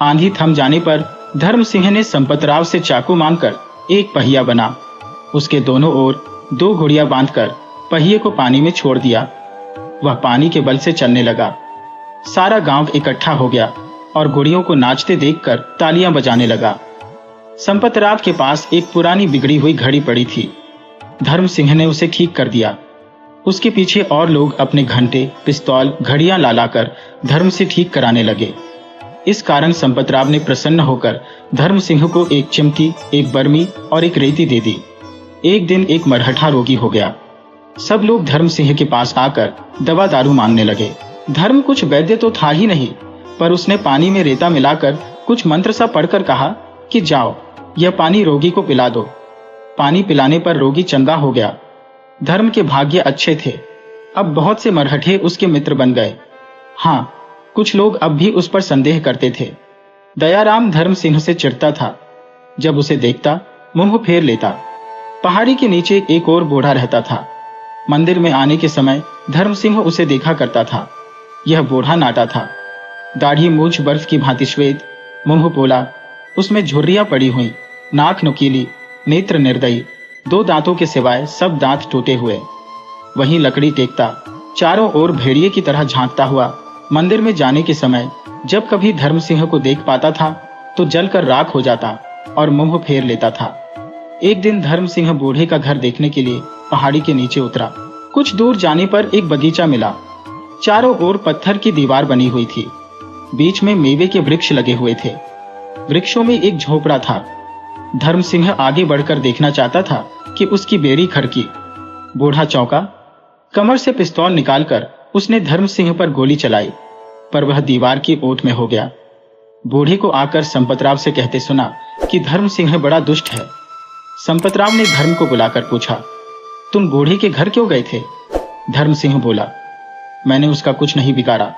[SPEAKER 1] आंधी थम जाने पर धर्म सिंह ने संपतराव से चाकू मांगकर एक पहिया बना। उसके दोनों ओर 2 घुड़ियां बांधकर पहिए को पानी में छोड़ दिया। वह पानी के बल से चलने लगा। सारा गांव इकट्ठा हो गया और घुड़ियों को नाचते देखकर तालियां बजाने लगा। संपतराव के पास एक पुरानी बिगड़ी हुई घड़ी पड़ी थी। धर्म सिंह ने उसे ठीक कर दिया। उसके पीछे और लोग अपने घंटे, पिस्तौल, घड़ियां ला लाकर धर्म से ठीक कराने लगे। इस कारण संपतराव ने प्रसन्न होकर धर्म सिंह को एक चिमटी, एक बर्मी और एक रेती दे दी। एक दिन एक मरहठा रोगी हो गया। सब लोग धर्म सिंह के पास आकर दवा दारू मांगने लगे। धर्म कुछ वैद्य तो था ही नहीं, पर उसने पानी में रेता मिलाकर कुछ मंत्र सा पढ़कर कहा कि जाओ, यह पानी रोगी को पिला दो। पानी पिलाने पर रोगी चंगा हो गया। धर्म के भाग्य अच्छे थे। अब बहुत से मरहठे उसके मित्र बन गए। हाँ, कुछ लोग अब भी उस पर संदेह करते थे। दयाराम धर्म सिंह से चिढ़ता था। जब उसे देखता मुंह फेर लेता। पहाड़ी के नीचे एक और बूढ़ा रहता था। मंदिर में आने के समय धर्म सिंह उसे देखा करता था। यह बूढ़ा नाटा था। दाढ़ी मूछ बर्फ की भांति श्वेत, मुंह पोला, उसमें झुर्रियां पड़ी हुई, नाक नुकीली, नेत्र निर्दयी, 2 दांतों के सिवाय सब दांत टूटे हुए। वहीं लकड़ी टेकता, चारों ओर भेड़िए की तरह झांकता हुआ मंदिर में जाने के समय जब कभी धर्म सिंह को देख पाता था तो जलकर राख हो जाता और मुंह फेर लेता था। एक दिन धर्म सिंह बूढ़े का घर देखने के लिए पहाड़ी के नीचे उतरा। कुछ दूर जाने पर एक बगीचा मिला। चारों ओर पत्थर की दीवार बनी हुई थी। बीच में मेवे के वृक्ष लगे हुए थे। वृक्षों में एक झोपड़ा था। धर्म सिंह आगे बढ़कर देखना चाहता था कि उसकी बेरी खड़की। बूढ़ा चौंका। कमर से पिस्तौल निकालकर उसने धर्म सिंह पर गोली चलाई, पर वह दीवार की ओट में हो गया। बूढ़े को आकर संपतराव से कहते सुना कि धर्म सिंह बड़ा दुष्ट है। संपतराव ने धर्म को बुलाकर पूछा, तुम बूढ़े के घर क्यों गए थे? धर्म सिंह बोला, मैंने उसका कुछ नहीं बिगाड़ा।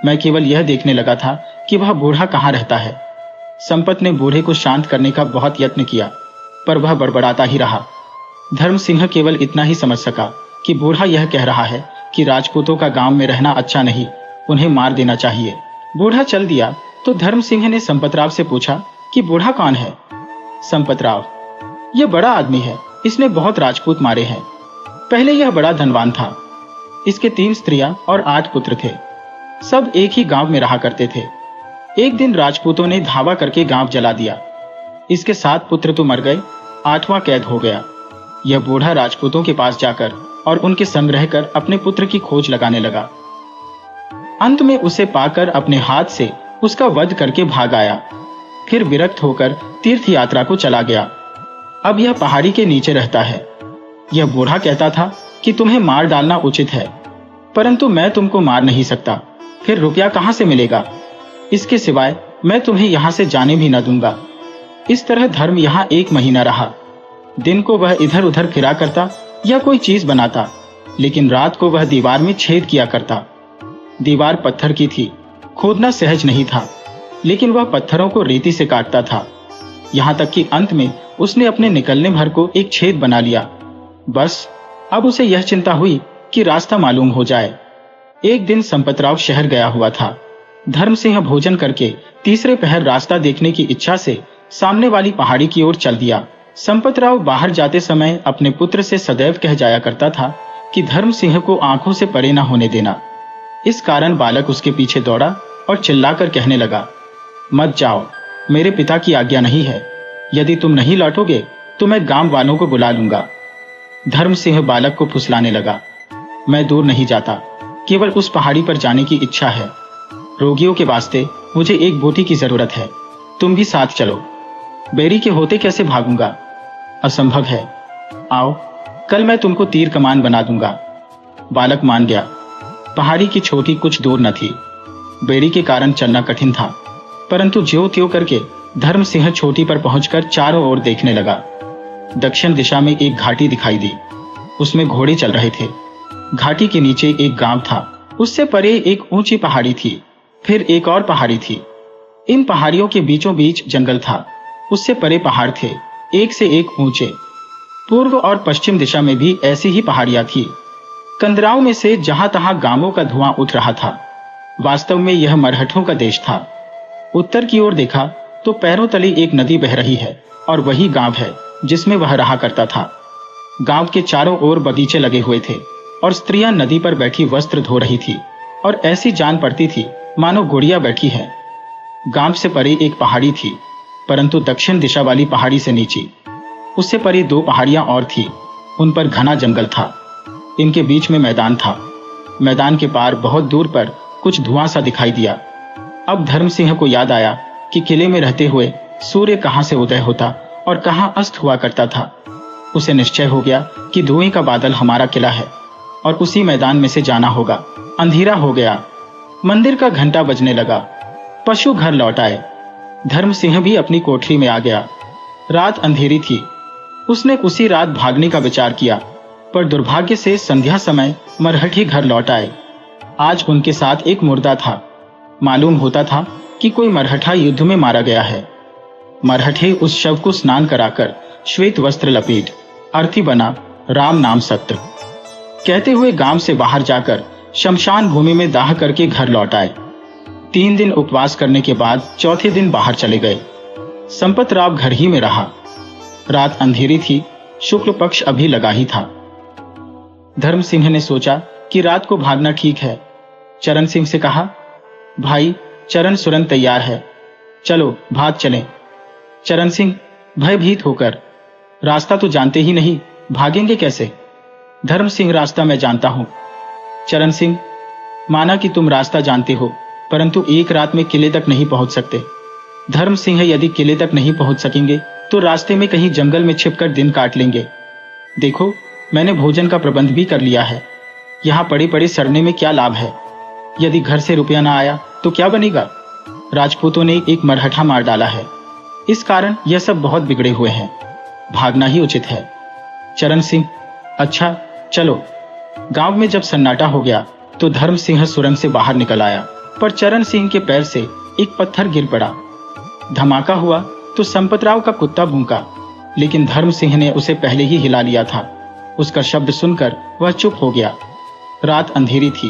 [SPEAKER 1] मैं केवल यह देखने लगा था कि वह बूढ़ा कहाँ रहता है। संपत ने बूढ़े को शांत करने का बहुत यत्न किया, पर वह बड़बड़ाता ही रहा। धर्म सिंह केवल इतना ही समझ सका कि बूढ़ा यह कह रहा है कि राजपूतों का गांव में रहना अच्छा नहीं, उन्हें मार देना चाहिए। बूढ़ा चल दिया तो धर्म सिंह ने संपतराव से पूछा कि बूढ़ा कौन है? संपतराव, यह बड़ा आदमी है, इसने बहुत राजपूत मारे हैं। पहले यह बड़ा धनवान था। इसके 3 स्त्रियां और 8 पुत्र थे। सब एक ही गांव में रहा करते थे। एक दिन राजपूतों ने धावा करके गांव जला दिया। इसके 7 पुत्र तो मर गए, 8वां कैद हो गया। यह बूढ़ा राजपूतों के पास जाकर और उनके संग रहकर अपने पुत्र की खोज लगाने लगा। अंत में उसे पाकर अपने हाथ से उसका वध करके भाग आया। फिर विरक्त होकर तीर्थ यात्रा को चला गया। अब यह पहाड़ी के नीचे रहता है। यह बूढ़ा कहता था कि तुम्हें मार डालना उचित है, परंतु मैं तुमको मार नहीं सकता। फिर रुपया कहां से मिलेगा? इसके सिवाय मैं तुम्हें यहां से जाने भी न दूंगा। इस तरह धर्म यहां 1 महीना रहा। दिन को वह इधर उधर फिरा करता या कोई चीज बनाता, लेकिन रात को वह दीवार में छेद किया करता। दीवार पत्थर की थी, खोदना सहज नहीं था, लेकिन वह पत्थरों को रेती से काटता था। यहां तक कि अंत में उसने अपने निकलने भर को एक छेद बना लिया। बस अब उसे यह चिंता हुई कि रास्ता मालूम हो जाए। एक दिन संपतराव शहर गया हुआ था। धर्म सिंह भोजन करके तीसरे पहर रास्ता देखने की इच्छा से सामने वाली पहाड़ी की ओर चल दिया। संपतराव बाहर जाते समय अपने पुत्र से सदैव कह जाया करता था कि धर्म सिंह को आंखों से परे न होने देना। इस कारण बालक उसके पीछे दौड़ा और चिल्लाकर कहने लगा, मत जाओ, मेरे पिता की आज्ञा नहीं है। यदि तुम नहीं लौटोगे तो मैं गांव वालों को बुला लूंगा। धर्म सिंह बालक को फुसलाने लगा, मैं दूर नहीं जाता, केवल उस पहाड़ी पर जाने की इच्छा है। रोगियों के वास्ते मुझे एक बोटी की जरूरत है, तुम भी साथ चलो। बेरी के होते कैसे भागूंगा? असंभव है। आओ, कल मैं तुमको तीर कमान बना दूंगा। बालक मान गया। पहाड़ी की चोटी कुछ दूर न थी। बेड़ी के कारण चलना कठिन था, परंतु ज्यों त्यों करके धर्म सिंह चोटी पर पहुंचकर चारों ओर देखने लगा। दक्षिण दिशा में एक घाटी दिखाई दी। उसमें घोड़े चल रहे थे। घाटी के नीचे एक गांव था। उससे परे एक ऊंची पहाड़ी थी, फिर एक और पहाड़ी थी। इन पहाड़ियों के बीचों बीच जंगल था। उससे परे पहाड़ थे, एक से एक ऊंचे। पूर्व और पश्चिम दिशा में भी ऐसी ही पहाड़ियां थी। कंदराओं में से जहां तहां गांवों का धुआं उठ रहा था। वास्तव में यह मरहठों का देश था। उत्तर की ओर देखा तो पैरों तले एक नदी बह रही है और वही गांव है जिसमें वह रहा करता था। गांव के चारों ओर बगीचे लगे हुए थे और स्त्रियां नदी पर बैठी वस्त्र धो रही थी और ऐसी जान पड़ती थी मानो गुड़िया बैठी है। गांव से परे एक पहाड़ी थी, परंतु दक्षिण दिशा वाली पहाड़ी से नीचे। उससे परे दो पहाड़ियां और थी, उन पर घना जंगल था। इनके बीच में मैदान था। मैदान के पार बहुत दूर पर कुछ धुआं सा दिखाई दिया। अब धर्म सिंह को याद आया कि किले में रहते हुए सूर्य कहां से उदय होता और कहां अस्त हुआ करता था। उसे निश्चय हो गया कि धुएं का बादल हमारा किला है और उसी मैदान में से जाना होगा। अंधेरा हो गया। मंदिर का घंटा बजने लगा। पशु घर लौट आए। धर्म सिंह भी अपनी कोठरी में आ गया। रात अंधेरी थी। उसने उसी रात भागने का विचार किया, पर दुर्भाग्य से संध्या समय मरहठी घर लौट आए। आज उनके साथ एक मुर्दा था। मालूम होता था कि कोई मरहठा युद्ध में मारा गया है। मरहठे उस शव को स्नान कराकर श्वेत वस्त्र लपेट अर्थी बना राम नाम सत्य कहते हुए गांव से बाहर जाकर शमशान भूमि में दाह करके घर लौट आए। 3 दिन उपवास करने के बाद चौथे दिन बाहर चले गए। संपत राव घर ही में रहा। रात अंधेरी थी। शुक्ल पक्ष अभी लगा ही था। धर्म सिंह ने सोचा कि रात को भागना ठीक है। चरण सिंह से कहा, भाई चरण सुरन तैयार है, चलो भाग चलें। चरण सिंह भयभीत होकर, रास्ता तो जानते ही नहीं, भागेंगे कैसे? धर्म सिंह, रास्ता मैं जानता हूं। चरण सिंह, माना कि तुम रास्ता जानते हो, परंतु एक रात में किले तक नहीं पहुंच सकते। धर्म सिंह, यदि किले तक नहीं पहुंच सकेंगे तो रास्ते में कहीं जंगल में छिपकर दिन काट लेंगे। देखो, मैंने भोजन का प्रबंध भी कर लिया है। यहां पड़े पड़े सड़ने में क्या लाभ है? यदि घर से रुपया ना आया तो क्या बनेगा? राजपूतों ने एक मरहठा मार डाला है, इस कारण यह सब बहुत बिगड़े हुए हैं। भागना ही उचित है। चरण सिंह, अच्छा चलो। गांव में जब सन्नाटा हो गया तो धर्म सिंह सुरंग से बाहर निकल आया, पर चरण सिंह के पैर से एक पत्थर गिर पड़ा। धमाका हुआ तो संपतराव का कुत्ता भूंका, लेकिन धर्म सिंह ने उसे पहले ही हिला लिया था। उसका शब्द सुनकर वह चुप हो गया। रात अंधेरी थी।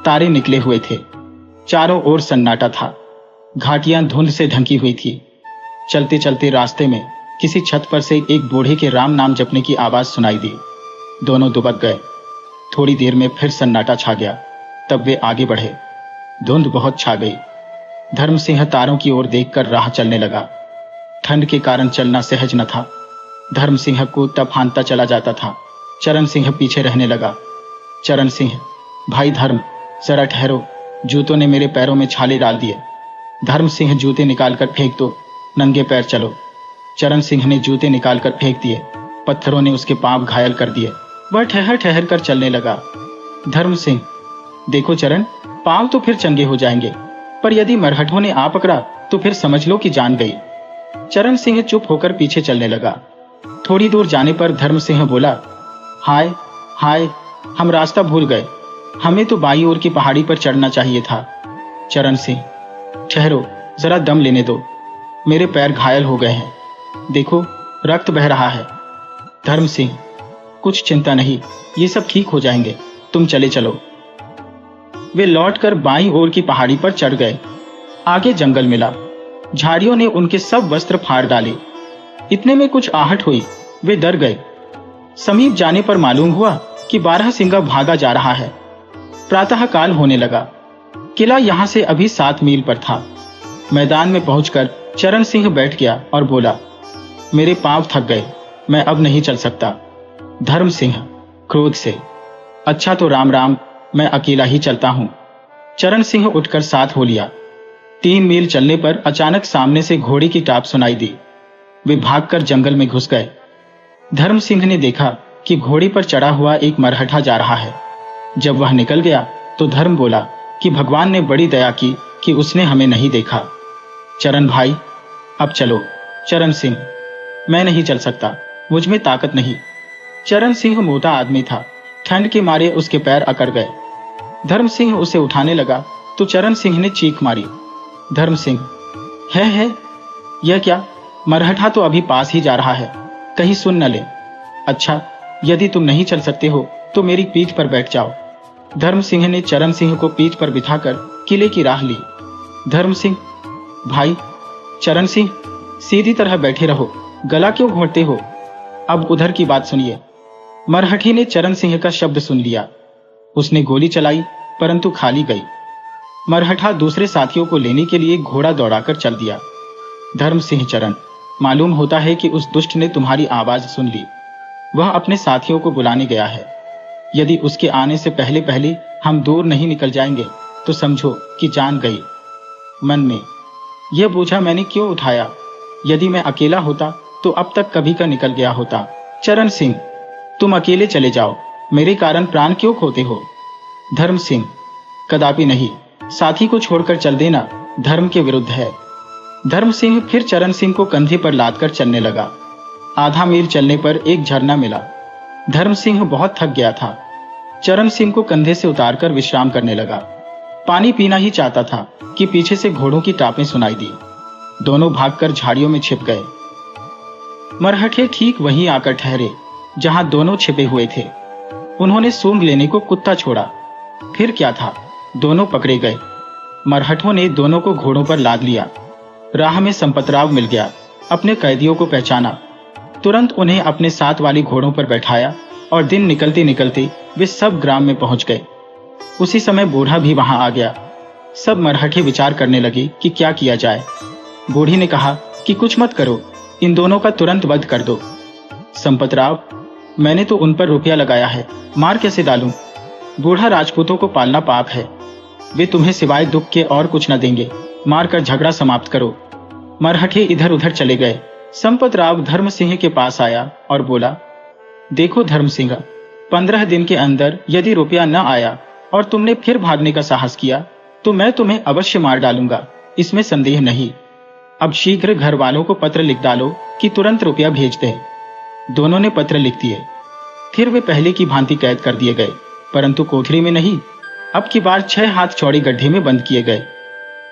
[SPEAKER 1] तारे निकले हुए थे। चारों ओर सन्नाटा था। घाटियां धुंध से ढंकी हुई थी। चलते चलते रास्ते में किसी छत पर से एक बूढ़े के राम नाम जपने की आवाज सुनाई दी। दोनों दुबक गए। थोड़ी देर में फिर सन्नाटा छा गया। तब वे आगे बढ़े। धुंध बहुत छा गई। धर्म सिंह तारों की ओर देखकर राह चलने लगा। ठंड के कारण चलना सहज न था। धर्म सिंह को तब हानता चला जाता था। चरण सिंह पीछे रहने लगा। चरण सिंह, भाई धर्म, जरा ठहरो, जूतों ने मेरे पैरों में छाले डाल दिए। धर्म सिंह, जूते निकालकर फेंक दो, नंगे पैर चलो। चरण सिंह ने जूते निकालकर फेंक दिए। पत्थरों ने उसके पांव घायल कर दिए। वह ठहर ठहर कर चलने लगा। धर्म सिंह, देखो चरण, पांव तो फिर चंगे हो जाएंगे, पर यदि मरहठों ने आ पकड़ा तो फिर समझ लो कि जान गई। चरण सिंह चुप होकर पीछे चलने लगा। थोड़ी दूर जाने पर धर्म सिंह बोला, हाय हाय, हम रास्ता भूल गए। हमें तो बाई ओर की पहाड़ी पर चढ़ना चाहिए था। चरण सिंह, ठहरो, जरा दम लेने दो, मेरे पैर घायल हो गए हैं, देखो रक्त बह रहा है। धर्म सिंह, कुछ चिंता नहीं, ये सब ठीक हो जाएंगे, तुम चले चलो। वे लौटकर बाईं ओर की पहाड़ी पर चढ़ गए। आगे जंगल मिला। झाड़ियों ने उनके सब वस्त्र फाड़ डाले। इतने में कुछ आहट हुई। वे डर गए। समीप जाने पर मालूम हुआ कि बारहसिंगा भागा जा रहा है। प्रातः काल होने लगा। किला यहां से अभी 7 मील पर था। मैदान में पहुंचकर चरण सिंह बैठ गया और बोला, मेरे पांव थक गए, मैं अब नहीं चल सकता। धर्म सिंह क्रोध से, अच्छा तो राम राम, मैं अकेला ही चलता हूं। चरण सिंह उठकर साथ हो लिया। 3 मील चलने पर अचानक सामने से घोड़े की टाप सुनाई दी। वे भागकर जंगल में घुस गए। धर्म सिंह ने देखा कि घोड़े पर चढ़ा हुआ एक मरहठा जा रहा है। जब वह निकल गया तो धर्म बोला कि भगवान ने बड़ी दया की कि उसने हमें नहीं देखा। चरण भाई, अब चलो। चरण सिंह, मैं नहीं चल सकता, मुझ में ताकत नहीं। चरण सिंह मोटा आदमी था। ठंड के मारे उसके पैर अकड़ गए। धर्म सिंह उसे उठाने लगा तो चरण सिंह ने चीख मारी। धर्म सिंह, है यह क्या? मरहठा तो अभी पास ही जा रहा है, कहीं सुन न ले। अच्छा, यदि तुम नहीं चल सकते हो तो मेरी पीठ पर बैठ जाओ। धर्म सिंह ने चरण सिंह को पीठ पर बिठाकर किले की राह ली। धर्म सिंह, भाई चरण सिंह, सीधी तरह बैठे रहो, गला क्यों घोंटते हो? अब उधर की बात सुनिए। मरहठी ने चरण सिंह का शब्द सुन लिया। उसने गोली चलाई परंतु खाली गई। मरहठा दूसरे साथियों को लेने के लिए घोड़ा दौड़ाकर चल दिया। धर्म सिंह, चरण, मालूम होता है कि उस दुष्ट ने तुम्हारी आवाज सुन ली। वह अपने साथियों को बुलाने गया है। यदि उसके आने से पहले पहले हम दूर नहीं निकल जाएंगे तो समझो कि जान गई। मन में, यह बोझा मैंने क्यों उठाया? यदि मैं अकेला होता तो अब तक कभी का निकल गया होता। चरण सिंह, तुम अकेले चले जाओ, मेरे कारण प्राण क्यों खोते हो? धर्म सिंह, कदापि नहीं, साथी को छोड़कर चल देना धर्म के विरुद्ध है। धर्म सिंह फिर चरण सिंह को कंधे पर लादकर चलने लगा। आधा मील चलने पर एक झरना मिला। धर्म सिंह बहुत थक गया था। चरण सिंह को कंधे से उतारकर विश्राम करने लगा। पानी पीना ही चाहता था कि पीछे से घोड़ों की टापें सुनाई दी। दोनों भागकर झाड़ियों में छिप गए। मरहठे ठीक वहीं आकर ठहरे जहां दोनों छिपे हुए थे। उन्होंने सूंघ लेने को कुत्ता छोड़ा। फिर क्या था, दोनों पकड़े गए। मरहठों ने दोनों को घोड़ों पर लाद लिया। राह में संपतराव मिल गया। अपने कैदियों को पहचाना, तुरंत उन्हें अपने साथ वाली घोड़ों पर बैठाया और दिन निकलते निकलते वे सब ग्राम में पहुंच गए। उसी समय बूढ़ा भी वहां आ गया। सब मरहठे विचार करने लगे कि क्या किया जाए। बूढ़ी ने कहा कि कुछ मत करो, इन दोनों का तुरंत वध कर दो। संपतराव, मैंने तो उन पर रुपया लगाया है, मार कैसे डालूं? बूढ़ा, राजपूतों को पालना पाप है, वे तुम्हें सिवाय दुख के और कुछ न देंगे, मारकर झगड़ा समाप्त करो। मरहठे इधर उधर चले गए। संपतराव धर्म सिंह के पास आया और बोला, देखो धर्म सिंह, 15 दिन के अंदर यदि रुपया न आया और तुमने फिर भागने का साहस किया तो मैं तुम्हें अवश्य मार डालूंगा, इसमें संदेह नहीं। अब शीघ्र घर वालों को पत्र लिख डालो कि तुरंत रुपया भेज दे। दोनों ने पत्र लिख दिए। फिर वे पहले की भांति कैद कर दिए गए, परंतु कोठरी में नहीं, अब की बार 6 हाथ चौड़े गड्ढे में बंद किए गए।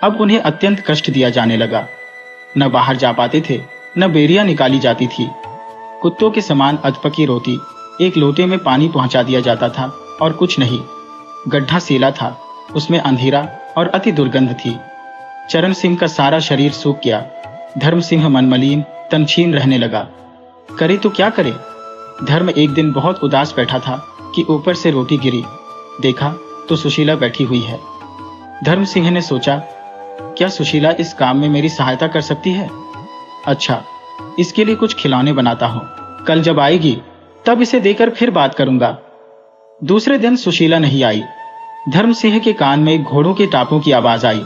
[SPEAKER 1] अब उन्हें अत्यंत कष्ट दिया जाने लगा। न बाहर जा पाते थे, न बेरिया निकाली जाती थी। कुत्तों के समान अधपकी रोटी, एक लोटे में पानी पहुंचा दिया जाता था और कुछ नहीं। गड्ढा सेला था, उसमें अंधेरा और अति दुर्गंध थी। चरण सिंह का सारा शरीर सूख गया। धर्म सिंह मनमलीन, तनछीन रहने लगा। करे तो क्या करे? धर्म एक दिन बहुत उदास बैठा था कि ऊपर से रोटी गिरी। देखा तो सुशीला बैठी हुई है। धर्म सिंह ने सोचा, क्या सुशीला इस काम में मेरी सहायता कर सकती है? अच्छा, इसके लिए कुछ खिलौने बनाता हूं, कल जब आएगी तब इसे देकर फिर बात करूंगा। दूसरे दिन सुशीला नहीं आई। धर्म सिंह के कान में घोड़ों के टापों की आवाज आई।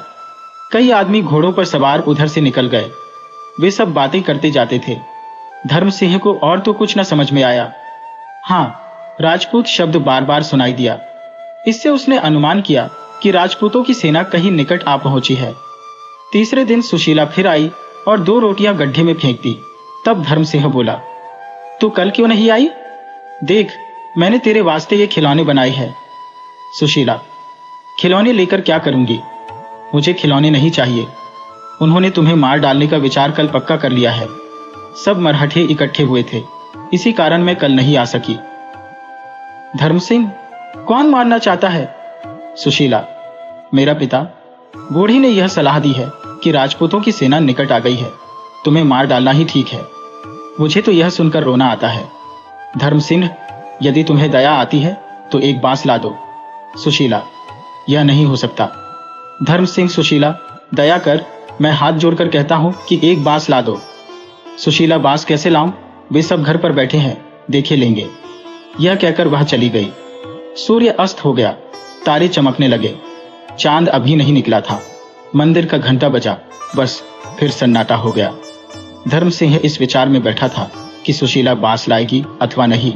[SPEAKER 1] कई आदमी घोड़ों पर सवार उधर से निकल गए। वे सब बातें करते जाते थे। धर्म सिंह को और तो कुछ न समझ में आया। हाँ, राजपूत शब्द बार बार सुनाई दिया। इससे उसने अनुमान किया कि राजपूतों की सेना कहीं निकट आ पहुंची है। तीसरे दिन सुशीला फिर आई और 2 रोटियां गड्ढे में फेंक दी। तब धर्म सिंह बोला, तू कल क्यों नहीं आई? देख, मैंने तेरे वास्ते ये खिलौने बनाए हैं। सुशीला, खिलौने लेकर क्या करूंगी? मुझे खिलौने नहीं चाहिए। उन्होंने तुम्हें मार डालने का विचार कल पक्का कर लिया है। सब मरहठे इकट्ठे हुए थे, इसी कारण मैं कल नहीं आ सकी। धर्म सिंह, कौन मारना चाहता है? सुशीला, मेरा पिता। बूढ़ी ने यह सलाह दी है कि राजपूतों की सेना निकट आ गई है, तुम्हें मार डालना ही ठीक है। मुझे तो यह सुनकर रोना आता है। धर्म सिंह, यदि तुम्हें दया आती है तो एक बांस ला दो। सुशीला, यह नहीं हो सकता। धर्म सिंह, सुशीला, दया कर, मैं हाथ जोड़कर कहता हूं कि एक बांस ला दो। सुशीला, बांस कैसे लाऊं? वे सब घर पर बैठे हैं, देखे लेंगे। यह कहकर वह चली गई। सूर्य अस्त हो गया, तारे चमकने लगे। चांद अभी नहीं निकला था। मंदिर का घंटा बजा, बस फिर सन्नाटा हो गया। धर्म सिंह इस विचार में बैठा था कि सुशीला बांस लाएगी अथवा नहीं।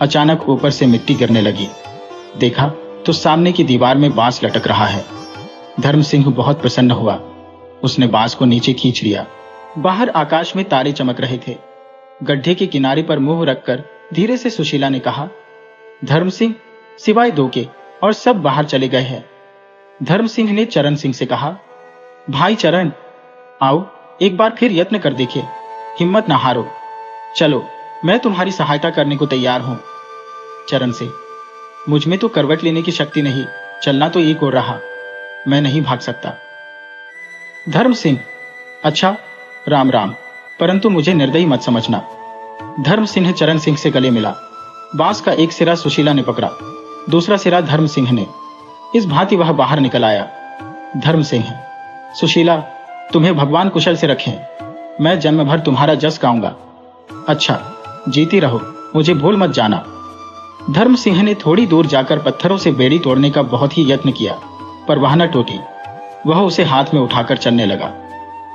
[SPEAKER 1] अचानक ऊपर से मिट्टी गिरने लगी। देखा तो सामने की दीवार में बांस लटक रहा है। धर्म सिंह बहुत प्रसन्न हुआ। उसने बांस को नीचे खींच लिया। बाहर आकाश में तारे चमक रहे थे। गड्ढे के किनारे पर मुंह रखकर धीरे से सुशीला ने कहा, धर्म सिंह, सिवाय 2 के और सब बाहर चले गए हैं। धर्म सिंह ने चरण सिंह से कहा, भाई चरण, आओ एक बार फिर यत्न कर देखे, हिम्मत ना हारो, चलो मैं तुम्हारी सहायता करने को तैयार हूं। चरण सिंह, मुझ में तो करवट लेने की शक्ति नहीं, चलना तो एक और रहा, मैं नहीं भाग सकता। धर्म सिंह, अच्छा राम राम, परंतु मुझे निर्दयी मत समझना। धर्म सिंह चरण सिंह से गले मिला। बांस का एक सिरा सुशीला ने पकड़ा, दूसरा सिरा धर्म सिंह ने। इस भांति वह बाहर निकल आया। धर्म सिंह, सुशीला, तुम्हें भगवान कुशल से रखें, मैं जन्म भर तुम्हारा जस गाऊंगा। अच्छा, जीती रहो, मुझे भूल मत जाना। धर्म सिंह ने थोड़ी दूर जाकर पत्थरों से बेड़ी तोड़ने का बहुत ही यत्न किया, पर वह न टूटी। वह उसे हाथ में उठाकर चलने लगा।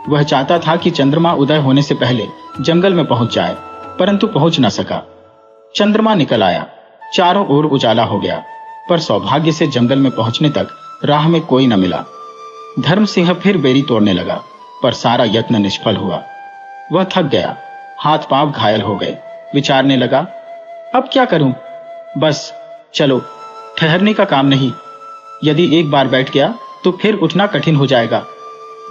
[SPEAKER 1] वह चाहता था कि चंद्रमा उदय होने से पहले जंगल में पहुंच जाए, परंतु पहुंच न सका। चंद्रमा निकल आया, चारों ओर उजाला हो गया, पर सौभाग्य से जंगल में पहुंचने तक राह में कोई न मिला। धर्म सिंह फिर बेड़ी तोड़ने लगा, पर सारा यत्न निष्फल हुआ। वह थक गया, हाथ पांव घायल हो गए। विचारने लगा, अब क्या करूं? बस चलो, ठहरने का काम नहीं। यदि एक बार बैठ गया तो फिर उठना कठिन हो जाएगा।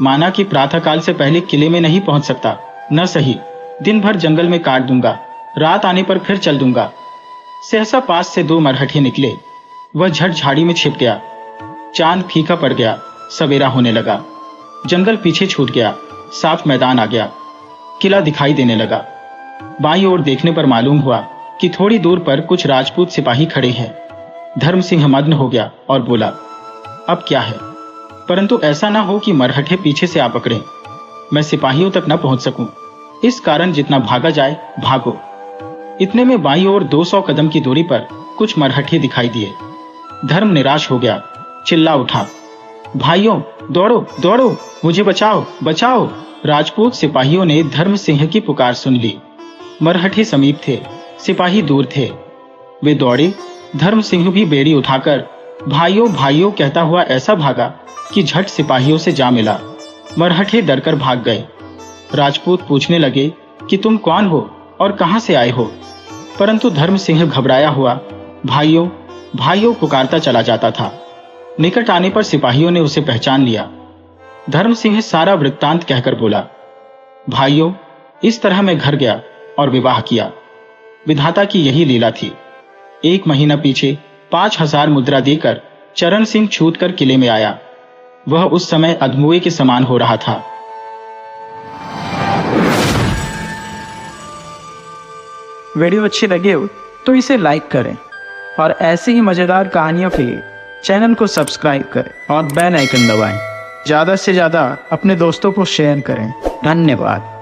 [SPEAKER 1] माना कि प्रातःकाल से पहले किले में नहीं पहुंच सकता, न सही, दिन भर जंगल में काट दूंगा, रात आने पर फिर चल दूंगा। सहसा पास से 2 मरहठे निकले। वह झट झाड़ी में छिप गया। चांद फीका पड़ गया, सवेरा होने लगा। जंगल पीछे छूट गया, साफ मैदान आ गया। किला दिखाई देने लगा। बाईं ओर देखने पर मालूम हुआ कि थोड़ी दूर पर कुछ राजपूत सिपाही खड़े हैं। धर्म सिंह मग्न हो गया और बोला, अब क्या है? परंतु ऐसा ना हो कि मरहठे पीछे से आ पकड़े, मैं सिपाहियों तक न पहुंच सकूं। इस कारण जितना भागा जाए भागो। इतने में बाईं ओर 200 कदम की दूरी पर कुछ मरहठे दिखाई दिए। धर्म निराश हो गया, चिल्ला उठा, भाइयों दौड़ो दौड़ो, मुझे बचाओ बचाओ। राजपूत सिपाहियों ने धर्म सिंह की पुकार सुन ली। मरहठे समीप थे, सिपाही दूर थे। वे दौड़े। धर्म सिंह भी बेड़ी उठाकर भाइयों भाइयों कहता हुआ ऐसा भागा कि झट सिपाहियों से जा मिला। मरहठे डरकर भाग गए। राजपूत पूछने लगे कि तुम कौन हो और कहां से आए हो? परंतु धर्म सिंह घबराया हुआ भाइयों भाइयों पुकारता चला जाता था। निकट आने पर सिपाहियों ने उसे पहचान लिया। धर्म सिंह सारा वृत्तांत कहकर बोला, भाइयों, इस तरह मैं घर गया और विवाह किया। विधाता की यही लीला थी। 1 महीना पीछे 5000 मुद्रा देकर चरण सिंह छूट कर किले में आया। वह उस समय अधमुए के समान हो रहा था।
[SPEAKER 2] वीडियो अच्छी लगे हो तो इसे लाइक करें और ऐसे ही मजेदार कहानियों के लिए चैनल को सब्सक्राइब करें और बेल आइकन दबाएं। ज़्यादा से ज़्यादा अपने दोस्तों को शेयर करें। धन्यवाद।